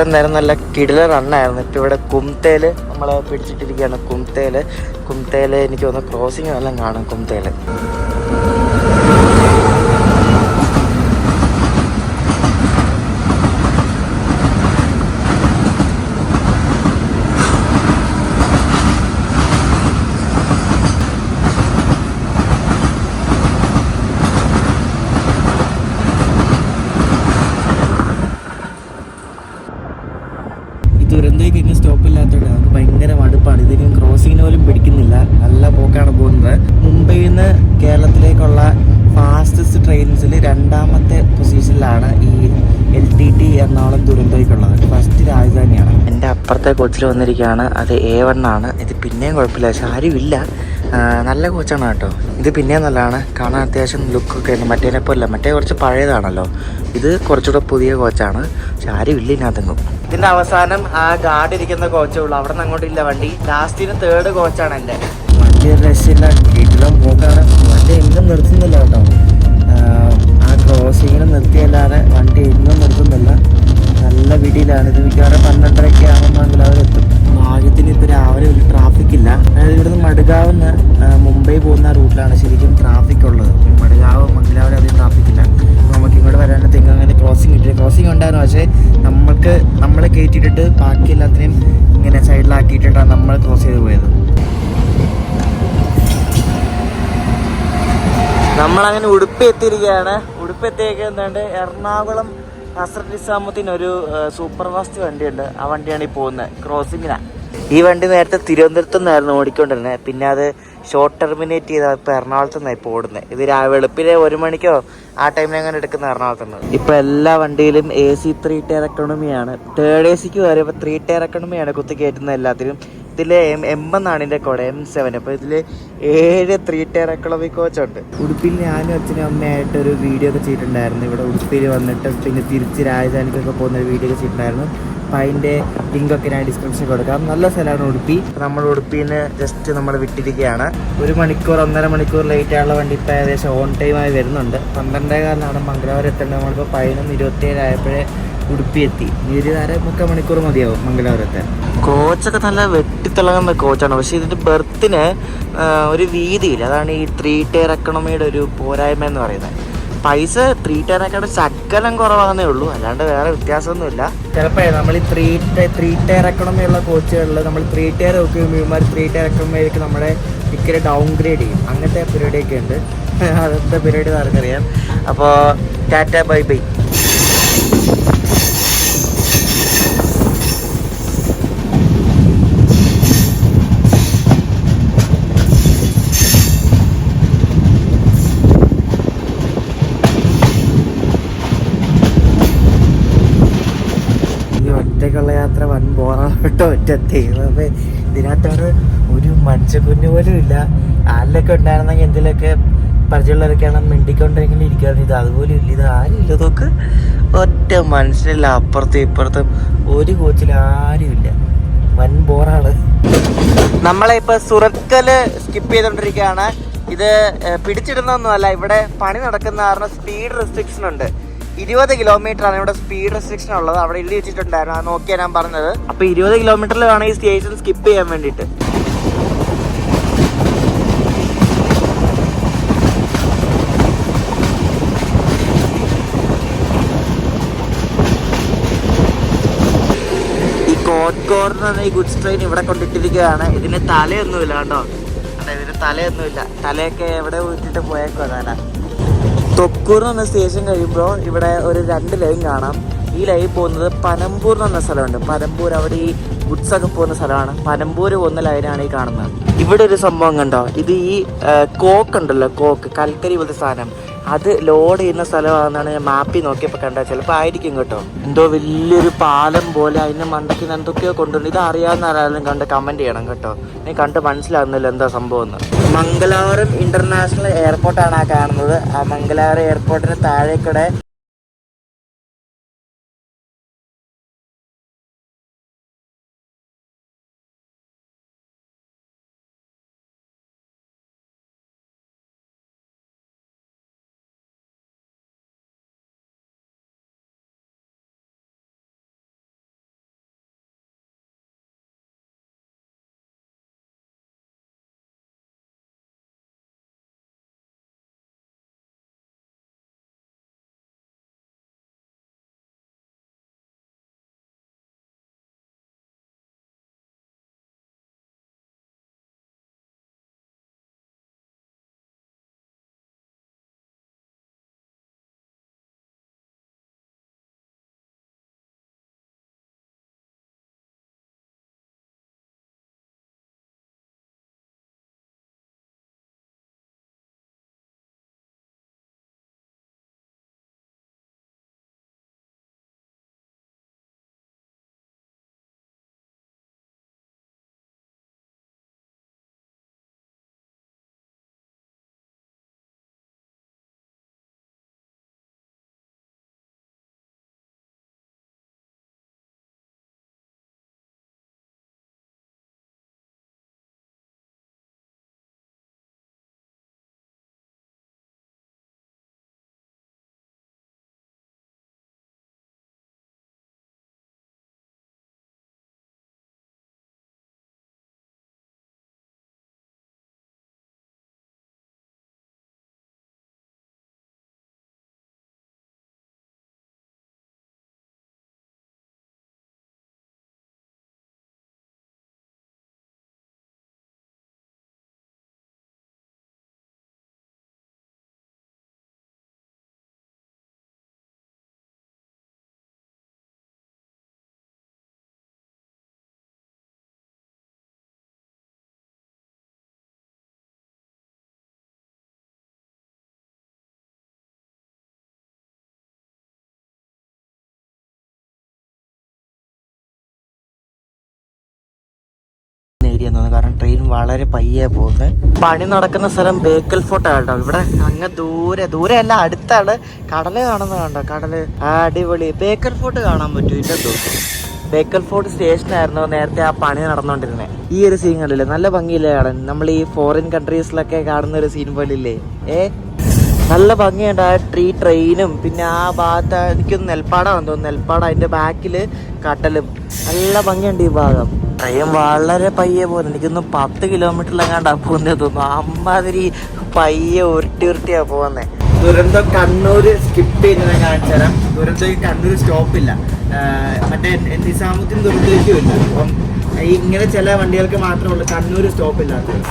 ഇത്ര നേരം നല്ല കിടില റണ്ണായിരുന്നു. ഇപ്പോൾ ഇവിടെ കുംതേൽ നമ്മളെ പിടിച്ചിട്ടിരിക്കുകയാണ്. കുംതേൽ എനിക്ക് തോന്നുന്നു ക്രോസിങ് എല്ലാം കാണും കുംതേൽ. ദുരന്തയ്ക്ക് ഇങ്ങനെ സ്റ്റോപ്പില്ലാത്തതുകൊണ്ട് നമുക്ക് ഭയങ്കര മടുപ്പാണ്. ഇതിന് ക്രോസിങ്ങിന് പോലും പിടിക്കുന്നില്ല. നല്ല പോക്കാണ് പോകുന്നത്. മുംബൈയിൽ നിന്ന് കേരളത്തിലേക്കുള്ള ഫാസ്റ്റസ്റ്റ് ട്രെയിൻസിൽ 2ാമത്തെ പൊസിഷനിലാണ് ഈ LTT എറണാകുളം ദുരന്തയ്ക്കുള്ളത്. ഫസ്റ്റ് രാജധാനിയാണ്. എൻ്റെ അപ്പുറത്തെ കോച്ചിൽ വന്നിരിക്കുകയാണ്. അത് A1 ആണ്. ഇത് പിന്നെയും കുഴപ്പമില്ല, പക്ഷെ ആരുമില്ല. നല്ല കോച്ചാണ് കേട്ടോ. ഇത് പിന്നെയും നല്ലതാണ്, കാണാൻ അത്യാവശ്യം ലുക്കൊക്കെ ഉണ്ട്. മറ്റേനെപ്പോല്ല, മറ്റേ കുറച്ച് പഴയതാണല്ലോ. ഇത് കുറച്ചുകൂടെ പുതിയ കോച്ചാണ്, പക്ഷെ ആരുമില്ല ഇതിനകത്തെങ്ങും. ഇതിൻ്റെ അവസാനം ആ ഗാർഡ് ഇരിക്കുന്ന കോച്ചേ ഉള്ളൂ. അവിടെ നിന്ന് അങ്ങോട്ടില്ല വണ്ടി. ലാസ്റ്റിന് 3rd കോച്ചാണ് എൻ്റെ. വണ്ടി രക്ഷയില്ല, വീട്ടിലും പോക്കാണ്. വണ്ടി എങ്ങും നിർത്തുന്നില്ല കേട്ടോ. ആ ക്രോസിങ്ങിന് നിർത്തിയല്ലാതെ വണ്ടി എങ്ങും നിർത്തുന്നില്ല. നല്ല വിടിയിലാണ്. ഇത് മിക്കവാറും 12:30 ആകുമ്പോൾ മംഗലാപുരം ഭാഗ്യത്തിന് ഇപ്പോൾ രാവിലെ ഒരു ട്രാഫിക് ഇല്ല. അതായത് ഇവിടുന്ന് മഡ്ഗാവ് നിന്ന് മുംബൈ പോകുന്ന റൂട്ടിലാണ് ശരിക്കും ട്രാഫിക് ഉള്ളത്. മഡ്ഗാവ് മംഗലാപുരം അധികം ട്രാഫിക് ഇല്ല. നമുക്ക് ഇങ്ങോട്ട് വരാനത്തേക്ക് അങ്ങനെ ക്രോസിങ് ഉണ്ടായിരുന്നു. പക്ഷേ നമ്മളെ കയറ്റിയിട്ടിട്ട് ബാക്കി എല്ലാത്തിനെയും ഇങ്ങനെ സൈഡിലാക്കിയിട്ടാണ് നമ്മൾ ക്രോസ് ചെയ്ത് പോയത്. നമ്മളങ്ങനെ ഉടുപ്പി എത്തിയിരിക്കുകയാണ്. ഉടുപ്പി എത്തിയൊക്കെ എന്താണ്ട് എറണാകുളം ഹസ്രത്ത് നിസാമുദ്ദീൻ ഒരു സൂപ്പർ ഫാസ്റ്റ് വണ്ടിയുണ്ട്. ആ വണ്ടിയാണ് ഈ പോകുന്നത് ക്രോസിങ്ങിനാണ്. ഈ വണ്ടി നേരത്തെ തിരുവനന്തപുരത്തു നിന്നായിരുന്നു ഓടിക്കൊണ്ടിരുന്നത്. പിന്നെ അത് ഷോർട്ട് ടെർമിനേറ്റ് ചെയ്താൽ ഇപ്പോൾ എറണാകുളത്ത് നിന്നാണ് ഇപ്പോൾ ഓടുന്നത്. ഇത് വെളുപ്പിനെ 1 മണിക്കോ ആ ടൈമിൽ അങ്ങനെ എടുക്കുന്ന എറണാകുളത്ത് നിന്ന്. ഇപ്പോൾ എല്ലാ വണ്ടിയിലും AC 3 ടയർ എക്കണോമിയാണ്. 3rd ACക്ക് വരെ ഇപ്പോൾ 3 ടയർ എക്കണോമിയാണ് കുത്തി കയറ്റുന്നത് എല്ലാത്തിനും. ഇതിൽ M1 ആണ് ഇതിൻ്റെ കോഡ്, M7. അപ്പോൾ ഇതിൽ 7 3 ടയർ എക്കണോമി കോച്ചുണ്ട്. ഉടുപ്പിയിൽ ഞാനും അച്ഛനും അമ്മയായിട്ടൊരു വീഡിയോ ഒക്കെ ചെയ്തിട്ടുണ്ടായിരുന്നു. ഇവിടെ ഉടുപ്പിയിൽ വന്നിട്ട് പിന്നെ തിരിച്ച് രാജധാനിക്കൊക്കെ പോകുന്ന ഒരു വീഡിയോ ഒക്കെ ചെയ്തിട്ടുണ്ടായിരുന്നു. അപ്പം അതിൻ്റെ ലിങ്കൊക്കെ ഞാൻ ഡിസ്ക്രിപ്ഷനിൽ കൊടുക്കാം. നല്ല സ്ഥലമാണ് ഉടുപ്പി. നമ്മൾ ഉടുപ്പിയിൽ നിന്ന് ജസ്റ്റ് നമ്മൾ വിട്ടിരിക്കുകയാണ്. 1 മണിക്കൂർ 1.5 മണിക്കൂർ ലേറ്റ് ആയുള്ള വണ്ടി ഇപ്പോൾ ഏകദേശം ഓൺ ടൈമായി വരുന്നുണ്ട്. 12:15 മംഗലാപുരം എത്തേണ്ടത്. നമ്മളിപ്പോൾ 11:27 ആയപ്പോഴേ ഉടുപ്പി എത്തി. ഒരു 3/4 മണിക്കൂർ മതിയാവും മംഗലാപുരത്തെ. കോച്ചൊക്കെ നല്ല വെട്ടിത്തിളങ്ങുന്ന കോച്ചാണ്. പക്ഷേ ഇതിൻ്റെ ബെർത്തിന് ഒരു വീതിയില്ല. അതാണ് ഈ 3 ടയർ എക്കണോമിയുടെ ഒരു പോരായ്മ എന്ന് പറയുന്നത്. പൈസ 3 ടയറിനെക്കാട് ശകലം കുറവാകുന്നേ ഉള്ളൂ, അല്ലാണ്ട് വേറെ വ്യത്യാസമൊന്നുമില്ല. ചിലപ്പോൾ നമ്മൾ ഈ 3 ടയർ എക്കണോമി ഉള്ള കോച്ചുകളിൽ നമ്മൾ 3 ടയർ നോക്കുമ്പോൾ 3 ടയർ എക്കണോമിയിലേക്ക് നമ്മുടെ ടിക്കറ്റ് ഡൗൺഗ്രേഡ് ചെയ്യും. അങ്ങനത്തെ പരിപാടിയൊക്കെ ഉണ്ട്. അതെന്താ പരിപാടി ആർക്കറിയാം. അപ്പോൾ ടാറ്റ ബൈ ബൈ. ഒറ്റയ്ക്കുള്ള യാത്ര വൻ ബോറാട്ടോ. ഒറ്റ ഇതിനകത്താണ് ഒരു മനുഷ്യക്കുഞ്ഞു പോലും ഇല്ല. ആരിലൊക്കെ ഉണ്ടായിരുന്നെങ്കിൽ എന്തെങ്കിലുമൊക്കെ പരിചയമുള്ളവരൊക്കെയാണ് മിണ്ടിക്കൊണ്ടെങ്കിലും ഇരിക്കുകയാണ്. ഇത് അതുപോലും ഇല്ല. ഇത് ആരും ഇല്ല. നോക്ക്, ഒറ്റ മനുഷ്യനില്ല. അപ്പുറത്തും ഇപ്പുറത്തും ഒരു കോച്ചിൽ ആരുമില്ല. വൻ ബോറാണ്. നമ്മളെ ഇപ്പൊ സുറത്കല് സ്കിപ്പ് ചെയ്തോണ്ടിരിക്കുകയാണ്. ഇത് പിടിച്ചിടുന്നൊന്നുമല്ല, ഇവിടെ പണി നടക്കുന്ന കാരണം സ്പീഡ് റെസ്ട്രിക്ഷൻ ഉണ്ട്. 20 കിലോമീറ്ററാണ് ഇവിടെ സ്പീഡ് റെസ്ട്രിക്ഷൻ ഉള്ളത്. അവിടെ എഴുതി വെച്ചിട്ടുണ്ടായിരുന്നു, അത് നോക്കിയാണ് ഞാൻ പറഞ്ഞത്. അപ്പോൾ 20 കിലോമീറ്ററിൽ വേണം ഈ സ്റ്റേഷൻ സ്കിപ്പ് ചെയ്യാൻ വേണ്ടിയിട്ട്. ഈ കോട്ട്കോറിന് ഈ ഗുഡ്സ് ട്രെയിൻ ഇവിടെ കൊണ്ടിട്ടിരിക്കുകയാണ്. ഇതിന് തലയൊന്നുമില്ല കേട്ടോ. ഇതിന് തലയൊന്നുമില്ല, തലയൊക്കെ എവിടെ വിട്ടിട്ട് പോയേക്കോ തല. തൊക്കൂർ എന്ന് പറഞ്ഞ സ്റ്റേഷൻ കഴിയുമ്പോൾ ഇവിടെ ഒരു 2 ലൈൻ കാണാം. ഈ ലൈൻ പോകുന്നത് പനമ്പൂർ എന്ന് പറഞ്ഞ സ്ഥലമുണ്ട്. പനമ്പൂർ അവിടെ ഈ ഗുഡ്സ് ഒക്കെ പോകുന്ന സ്ഥലമാണ്. പനമ്പൂർ പോകുന്ന ലൈനാണ് ഈ കാണുന്നത്. ഇവിടെ ഒരു സംഭവം കണ്ടോ, ഇത് ഈ കോക്ക് ഉണ്ടല്ലോ, കോക്ക് കൽക്കരി പോലത്തെ സാധനം, അത് ലോഡ് ചെയ്യുന്ന സ്ഥലമാണെന്നാണ് ഞാൻ മാപ്പിൽ നോക്കിയപ്പോൾ കണ്ടത്. ചിലപ്പോൾ ആയിരിക്കും കേട്ടോ. എന്തോ വലിയൊരു പാലം പോലെ അതിൻ്റെ മണ്ടയ്ക്ക് എന്തൊക്കെയോ കൊണ്ടുണ്ട്. ഇത് അറിയാവുന്ന ആരാലും കണ്ട് കമൻറ്റ് ചെയ്യണം കേട്ടോ. എനിക്ക് കണ്ട് മനസ്സിലാകുന്നില്ല എന്താ സംഭവം എന്ന്. മംഗലാപുരം ഇന്റർനാഷണൽ എയർപോർട്ടാണ് ആ കാണുന്നത്. ആ മംഗലാപുരം എയർപോർട്ടിന് താഴേക്കൂടെ ഏരിയ എന്നാണ്. കാരണം ട്രെയിൻ വളരെ പയ്യെ പോകുന്നത്. പണി നടക്കുന്ന സ്ഥലം ബേക്കൽ ഫോർട്ടാണ് കേട്ടോ. ഇവിടെ അങ്ങ് ദൂരെ അല്ല, അടുത്താണ്. കടല് കാണുന്നത് കണ്ടോ, കടല് അടിപൊളി. ബേക്കൽ ഫോർട്ട് കാണാൻ പറ്റും. ഇല്ലെന്തോ ബേക്കൽ ഫോർട്ട് സ്റ്റേഷനായിരുന്നു നേരത്തെ ആ പണി നടന്നുകൊണ്ടിരുന്നത്. ഈ ഒരു സീൻ കണ്ടില്ലേ, നല്ല ഭംഗിയില്ലേ കാണാൻ. നമ്മൾ ഈ ഫോറിൻ കൺട്രീസിലൊക്കെ കാണുന്ന ഒരു സീൻ പോലെ ഇല്ലേ, നല്ല ഭംഗിയുണ്ട്. ആ ട്രെയിനും പിന്നെ ആ ഭാഗത്ത് എനിക്കൊന്ന് നെൽപ്പാടമാണെന്ന് തോന്നുന്നു. നെൽപ്പാടം, അതിൻ്റെ ബാക്കിൽ കട്ടലും, നല്ല ഭംഗിയുണ്ട് ഈ ഭാഗം. ട്രെയിൻ വളരെ പയ്യെ പോകുന്നത്. എനിക്കൊന്ന് 10 കിലോമീറ്ററിലെങ്ങാണ്ടാ പോകുന്നത് തോന്നുന്നു. അമ്മാതിരി പയ്യെ ഉരുട്ടിയാണ് പോകുന്നത്. ദുരന്തം കണ്ണൂർ സ്കിപ്പ് ചെയ്ത് ഞാൻ കാണിച്ചു തരാം. ദുരന്തം കണ്ണൂർ സ്റ്റോപ്പില്ല, മറ്റേ നിസാമുദ്ദീൻ ദുരന്തയ്ക്കും ഇല്ല. അപ്പം ഇങ്ങനെ ചില വണ്ടികൾക്ക് മാത്രമേ ഉള്ളൂ കണ്ണൂർ സ്റ്റോപ്പില്ലാത്തത്.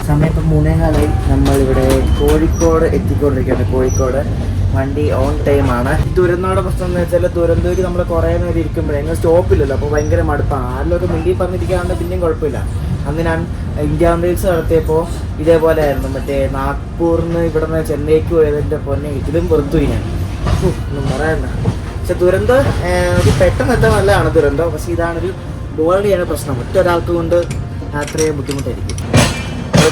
സമയം ഇപ്പം 3:15. നമ്മളിവിടെ കോഴിക്കോട് എത്തിക്കൊണ്ടിരിക്കുകയാണ്. കോഴിക്കോട് വണ്ടി ഓൺ ടൈമാണ്. ദുരന്തയുടെ പ്രശ്നം എന്ന് വെച്ചാൽ ദുരന്തയ്ക്ക് നമ്മൾ കുറേ നേരം ഇരിക്കുമ്പോഴേ എങ്ങനെ സ്റ്റോപ്പില്ലല്ലോ. അപ്പോൾ ഭയങ്കര മടുപ്പാണ്. ആരിലൊക്കെ മിണ്ടി പറഞ്ഞിരിക്കുകയാണെങ്കിൽ പിന്നെയും കുഴപ്പമില്ല. അന്ന് ഞാൻ ഇന്ത്യ റീൽസ് നടത്തിയപ്പോൾ ഇതേപോലെ ആയിരുന്നു. മറ്റേ നാഗ്പൂരിന്ന് ഇവിടെ നിന്ന് ചെന്നൈക്ക് പോയതിൻ്റെ പൊന്നെ ഇതിലും വെറുത്തു ഞാൻ, ഒന്നും പറയണ്ട. പക്ഷെ ദുരന്തം ഒരു പെട്ടെന്ന് എത്താൻ നല്ലതാണ് ദുരന്തം. പക്ഷേ ഇതാണൊരു ബോളിയാണ് പ്രശ്നം. ഒറ്റൊരാൾക്ക് കൊണ്ട് അത്രയും ബുദ്ധിമുട്ടായിരിക്കും.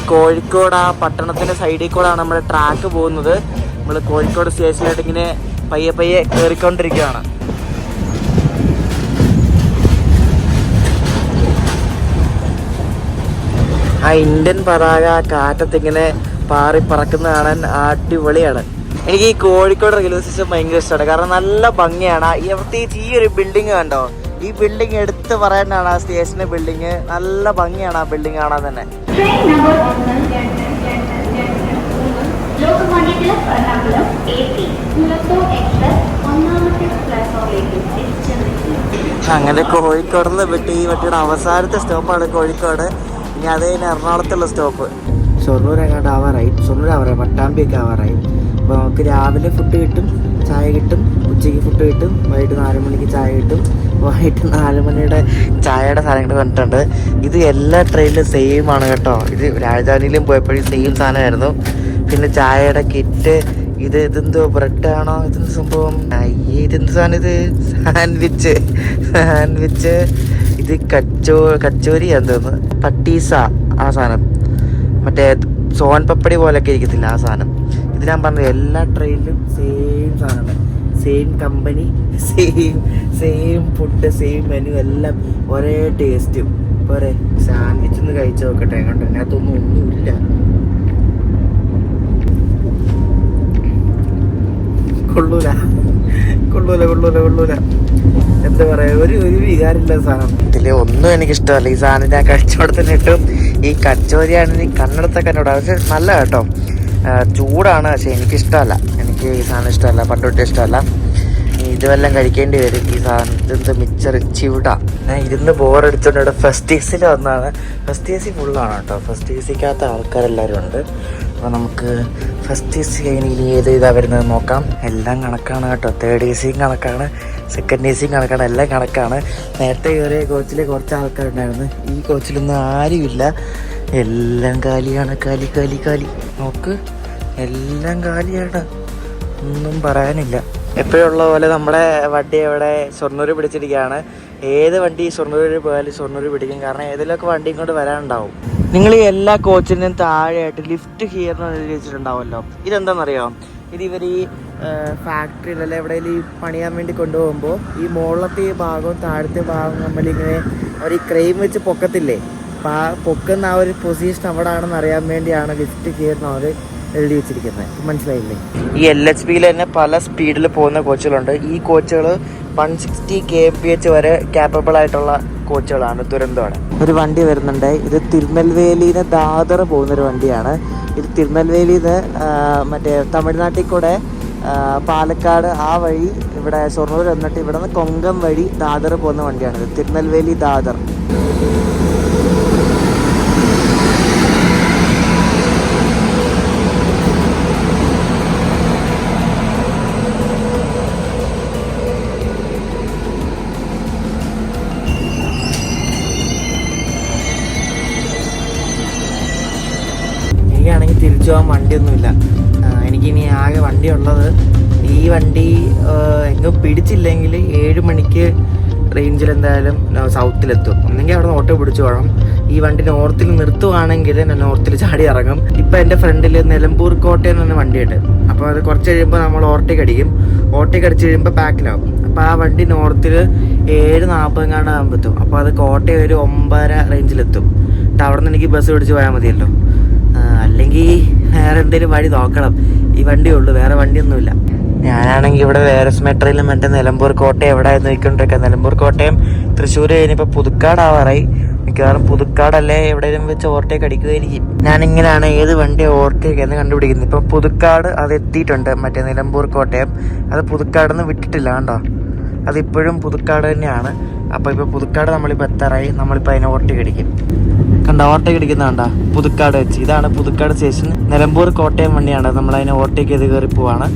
കോഴിക്കോട് ആ പട്ടണത്തിന്റെ സൈഡിൽ കൂടെയാണ് നമ്മുടെ ട്രാക്ക് പോകുന്നത്. നമ്മൾ കോഴിക്കോട് സ്റ്റേഷനിലായിട്ട് ഇങ്ങനെ പയ്യെ കയറിക്കൊണ്ടിരിക്കുകയാണ്. ആ ഇന്ത്യൻ പതാക കാറ്റത്തിങ്ങനെ പാറി പറക്കുന്ന കാണാൻ അടിപൊളിയാണ്. എനിക്ക് ഈ കോഴിക്കോട് റെയിൽവേ സ്റ്റേഷൻ ഭയങ്കര ഇഷ്ടമാണ്. കാരണം നല്ല ഭംഗിയാണ്. പ്രത്യേകിച്ച് ഈ ഒരു ബിൽഡിങ് കണ്ടോ, ഈ ബിൽഡിംഗ് എടുത്ത് പറയാനാണ് ആ സ്റ്റേഷന്റെ ബിൽഡിങ്. നല്ല ഭംഗിയാണ് ആ ബിൽഡിംഗ് കാണാൻ തന്നെ. അങ്ങനെ കോഴിക്കോടുന്ന് വിട്ട് ഈ വട്ടിയുടെ അവസാനത്തെ സ്റ്റോപ്പാണ് കോഴിക്കോട്. ഇനി അത് കഴിഞ്ഞ് എറണാകുളത്തുള്ള സ്റ്റോപ്പ്. ഷൊർണൂർ എങ്ങാണ്ട് ആവാറായി, പട്ടാമ്പിയൊക്കെ ആവാറായി. അപ്പോൾ നമുക്ക് രാവിലെ ഫുഡ് കിട്ടും, ചായ കിട്ടും, ഉച്ചയ്ക്ക് ഫുഡ് കിട്ടും, വൈകിട്ട് 4 മണിക്ക് ചായ കിട്ടും. വൈകിട്ട് 4 മണിയുടെ ചായയുടെ സാധനങ്ങൾ കണ്ടിട്ടുണ്ട്. ഇത് എല്ലാ ട്രെയിനിലും സെയിം ആണ് കേട്ടോ. ഇത് രാജധാനിയിലും പോയപ്പോഴും സെയിം സാധനമായിരുന്നു. പിന്നെ ചായയുടെ കിറ്റ്, ഇതെന്തോ ബ്രെഡാണോ, ഇതെന്ത് സംഭവം, ഇതെന്ത് സാധനം, ഇത് സാൻഡ്വിച്ച്, ഇത് കച്ചോരിയാന്ന് തോന്നുന്നു, പട്ടീസ ആ സാധനം, മറ്റേ സോൻ പപ്പടി പോലൊക്കെ ഇരിക്കത്തില്ല ആ സാധനം. ഇത് ഞാൻ പറഞ്ഞത് എല്ലാ ട്രെയിനിലും സെയിം സാധനം, same company, same food, same menu, എല്ലാം ഒരേ ടേസ്റ്റും. പോരെ, സാൻഡ്വിച്ച് ഒന്ന് കഴിച്ചു നോക്കട്ടെ. കണ്ടോ, അതിനകത്തൊന്നും ഒന്നുമില്ല. കൊള്ളൂല. എന്താ പറയാ, ഒരു വികാരമില്ല സാധനം. ഇതില് ഒന്നും എനിക്കിഷ്ടമല്ല. ഈ സാധനം ഞാൻ കച്ചവടത്തിന് ഇട്ടും. ഈ കച്ചോരിയാണെങ്കിൽ കണ്ണെടുത്തൊക്കെ എന്നോട്, പക്ഷെ നല്ല കേട്ടോ. ചൂടാണ്, പക്ഷെ എനിക്കിഷ്ടമല്ല. എനിക്ക് ഈ സാധനം ഇഷ്ടമല്ല, പണ്ടൊട്ടും ഇഷ്ടമല്ല. ഇത് വല്ലതും കഴിക്കേണ്ടി വരും. ഈ സാധനം ഇതെന്ത് മിച്ചർ ചിവിട. ഞാൻ ഇരുന്ന് ബോറടിച്ചോണ്ട് ഇവിടെ ഫസ്റ്റ് എ സിയിൽ വന്നതാണ്. ഫസ്റ്റ് എ സി ഫുള്ളാണ് കേട്ടോ. ഫസ്റ്റ് എ സിക്കകത്ത് ആൾക്കാരെല്ലാവരും ഉണ്ട്. അപ്പോൾ നമുക്ക് ഫസ്റ്റ് എ സി കഴിഞ്ഞ് ഇനി ഇതാ വരുന്നത് നോക്കാം. എല്ലാം കണക്കാണ് കേട്ടോ. തേർഡ് എ സിയും കണക്കാണ്, സെക്കൻഡ് എ സിയും കണക്കാണ്, എല്ലാം കണക്കാണ്. നേരത്തെ കയറിയ കോച്ചിൽ കുറച്ച് ആൾക്കാരുണ്ടായിരുന്നു. ഈ കോച്ചിലൊന്നും ആരുമില്ല, എല്ലാം കാലിയാണ്. കാലി നോക്ക്, എല്ലാം കാലിയാണ്, ഒന്നും പറയാനില്ല. എപ്പോഴുള്ള പോലെ നമ്മുടെ വണ്ടി അവിടെ ഷൊർണൂർ പിടിച്ചിരിക്കുകയാണ്. ഏത് വണ്ടി ഷൊർണൂർ പോയാലും ഷൊർണൂർ പിടിക്കും. കാരണം ഏതിലൊക്കെ വണ്ടി ഇങ്ങോട്ട് വരാനുണ്ടാവും. നിങ്ങൾ ഈ എല്ലാ കോച്ചിനും താഴെയായിട്ട് ലിഫ്റ്റ് ഹിയർ എന്ന് എഴുതി വെച്ചിട്ടുണ്ടാവുമല്ലോ. ഇതെന്താണെന്നറിയോ, ഇത് ഇവർ ഈ ഫാക്ടറിയിലല്ല എവിടെയെങ്കിലും ഈ പണിയാൻ വേണ്ടി കൊണ്ടുപോകുമ്പോൾ ഈ മുകളിലത്തെ ഈ ഭാഗവും താഴത്തെ ഭാഗവും നമ്മളിങ്ങനെ അവർ ഈ ക്രെയിം വെച്ച് പൊക്കത്തില്ലേ, അപ്പോൾ ആ പൊക്കുന്ന ആ ഒരു പൊസിഷൻ അവിടെ ആണെന്ന് അറിയാൻ വേണ്ടിയാണ് ലിഫ്റ്റ് ഹിയർ എന്ന് അവർ എഴുതി വെച്ചിരിക്കുന്നത്. മനസ്സിലായില്ലേ? ഈ LHPയിൽ തന്നെ പല സ്പീഡിൽ പോകുന്ന കോച്ചുകളുണ്ട്. ഈ കോച്ചുകൾ 160 kmph വരെ ക്യാപ്പബിൾ ആയിട്ടുള്ള കോച്ചുകളാണ്. ദുരന്തമാണ്. ഒരു വണ്ടി വരുന്നുണ്ട്. ഇത് തിരുനെൽവേലിന്ന് ദാദർ പോകുന്നൊരു വണ്ടിയാണ്. ഇത് തിരുനെൽവേലിന്ന് മറ്റേ തമിഴ്നാട്ടിൽ കൂടെ പാലക്കാട് ആ വഴി ഇവിടെ ഷൊർണൂർ വന്നിട്ട് ഇവിടെ നിന്ന് കൊങ്കം വഴി ദാദർ പോകുന്ന വണ്ടിയാണ്. ഇത് തിരുനെൽവേലി ദാദർ. എനിക്കാണെങ്കിൽ തിരിച്ചു പോകാൻ വണ്ടിയൊന്നുമില്ല. എനിക്കിനി ആകെ വണ്ടി ഉള്ളത് ഈ വണ്ടി എങ്ങും പിടിച്ചില്ലെങ്കിൽ 7 മണിക്ക് റേഞ്ചിൽ എന്തായാലും സൗത്തിലെത്തും. ഒന്നെങ്കിൽ അവിടെ നിന്ന് ഓട്ടോ പിടിച്ചു പോകണം. ഈ വണ്ടി നോർത്തിൽ നിർത്തുവാണെങ്കിൽ ഞാൻ നോർത്തിൽ ചാടി ഇറങ്ങും. ഇപ്പം എൻ്റെ ഫ്രണ്ടിൽ നിലമ്പൂർ കോട്ടയം എന്ന് പറഞ്ഞ വണ്ടിയുണ്ട്. അപ്പോൾ അത് കുറച്ച് കഴിയുമ്പോൾ നമ്മൾ ഓവർടേക്ക് അടിക്കും. ഓവർടേക്ക് അടിച്ച് കഴിയുമ്പോൾ ബാക്കിലാവും. അപ്പോൾ ആ വണ്ടി നോർത്തിൽ 7:40 ആകുമ്പോഴത്തും. അപ്പോൾ അത് കോട്ടയം ഒരു 9:30 റേഞ്ചിലെത്തും. എന്നിട്ട് അവിടെ നിന്ന് എനിക്ക് ബസ് പിടിച്ച് പോയാൽ മതിയല്ലോ. അല്ലെങ്കിൽ വേറെ എന്തെങ്കിലും വഴി നോക്കണം. ഈ വണ്ടിയേ ഉള്ളൂ, വേറെ വണ്ടിയൊന്നുമില്ല. ഞാനാണെങ്കിൽ ഇവിടെ വേറെസ് മെട്രോയിലും മറ്റേ നിലമ്പൂർ കോട്ടയം എവിടെ നോക്കിക്കൊണ്ടിരിക്കുക. നിലമ്പൂർ കോട്ടയം തൃശ്ശൂർ കഴിഞ്ഞപ്പോൾ പുതുക്കാടാവാറായി. മിക്കവാറും പുതുക്കാടല്ലേ എവിടെയെങ്കിലും വെച്ച് ഓവർടേക്ക് അടിക്കുകയായിരിക്കും. ഞാനിങ്ങനെയാണ് ഏത് വണ്ടി ഓവർടേക്ക് എന്ന് കണ്ടുപിടിക്കുന്നത്. ഇപ്പം പുതുക്കാട് അത് എത്തിയിട്ടുണ്ട്, മറ്റേ നിലമ്പൂർ കോട്ടയം. അത് പുതുക്കാടെന്ന് വിട്ടിട്ടില്ല കണ്ടോ, അതിപ്പോഴും പുതുക്കാട് തന്നെയാണ്. അപ്പോൾ ഇപ്പോൾ പുതുക്കാട് നമ്മളിപ്പോൾ എത്താറായി. നമ്മളിപ്പോൾ അതിനെ ഓവർടേക്ക് അടിക്കും. കണ്ട ഓവർടേക്ക് അടിക്കുന്ന കണ്ട പുതുക്കാട് വെച്ച്. ഇതാണ് പുതുക്കാട് സ്റ്റേഷൻ. നിലമ്പൂർ കോട്ടയം വണ്ടിയാണ്. നമ്മളതിനെ ഓവർടേക്ക് ചെയ്ത് കയറി പോവാണ്.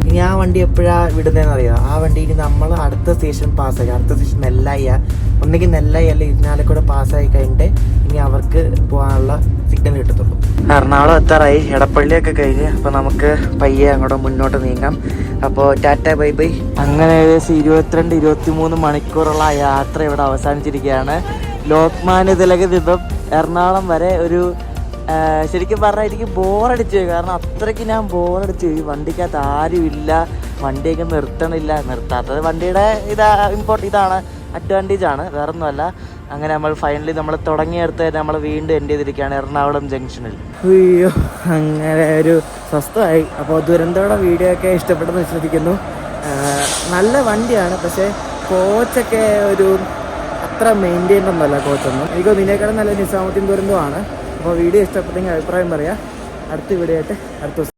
ഇനി ആ വണ്ടി എപ്പോഴാണ് വിടുന്നതെന്ന് അറിയാം. ആ വണ്ടി ഇനി നമ്മൾ അടുത്ത സ്റ്റേഷൻ പാസ്സായി. അടുത്ത സ്റ്റേഷൻ നെല്ലായി, ഒന്നെങ്കിൽ നെല്ലായി അല്ല ഇരിഞ്ഞാലക്കൂടെ പാസ്സായി കഴിഞ്ഞിട്ട് ഇനി അവർക്ക് പോകാനുള്ള സിഗ്നൽ കിട്ടത്തുള്ളൂ. എറണാകുളം എത്താറായി, എടപ്പള്ളിയൊക്കെ കഴിഞ്ഞ്. അപ്പോൾ നമുക്ക് പയ്യെ അങ്ങോട്ട് മുന്നോട്ട് നീങ്ങാം. അപ്പോൾ ടാറ്റ ബൈ ബൈ. അങ്ങനെ ഏകദേശം 22-23 മണിക്കൂറുള്ള യാത്ര ഇവിടെ അവസാനിച്ചിരിക്കുകയാണ്. ലോക്മാന്യ തിലക് നിന്നും എറണാകുളം വരെ ഒരു ശരിക്കും പറഞ്ഞാൽ എനിക്ക് ബോറടിച്ചു. കാരണം അത്രയ്ക്ക് ഞാൻ ബോറടിച്ചു. ഈ വണ്ടിക്കകത്ത് ആരുമില്ല, വണ്ടിയൊക്കെ നിർത്തണില്ല. നിർത്താത്തത് വണ്ടിയുടെ ഇതാണ് അഡ്വാൻറ്റേജ് ആണ്, വേറൊന്നുമല്ല. അങ്ങനെ നമ്മൾ ഫൈനലി നമ്മൾ തുടങ്ങിയെടുത്ത് നമ്മൾ വീണ്ടും എൻഡ് ചെയ്തിരിക്കുകയാണ് എറണാകുളം ജംഗ്ഷനിൽ. അയ്യോ, അങ്ങനെ ഒരു സ്വസ്ഥമായി. അപ്പോൾ ദുരന്തയുടെ വീഡിയോ ഒക്കെ ഇഷ്ടപ്പെട്ടെന്ന് വിശ്വസിക്കുന്നു. നല്ല വണ്ടിയാണ്, പക്ഷേ കോച്ചൊക്കെ ഒരു അത്ര മെയിൻറ്റെയിൻ ഒന്നുമല്ല കോച്ചൊന്നും. എനിക്ക് ഇതിനേക്കാളും നല്ല നിസാമുദ്ദീൻ ദുരന്തമാണ്. അപ്പോൾ വീഡിയോ ഇഷ്ടപ്പെട്ടെങ്കിൽ അഭിപ്രായം പറയാം. അടുത്ത വീഡിയോ ആയിട്ട് അടുത്ത ദിവസം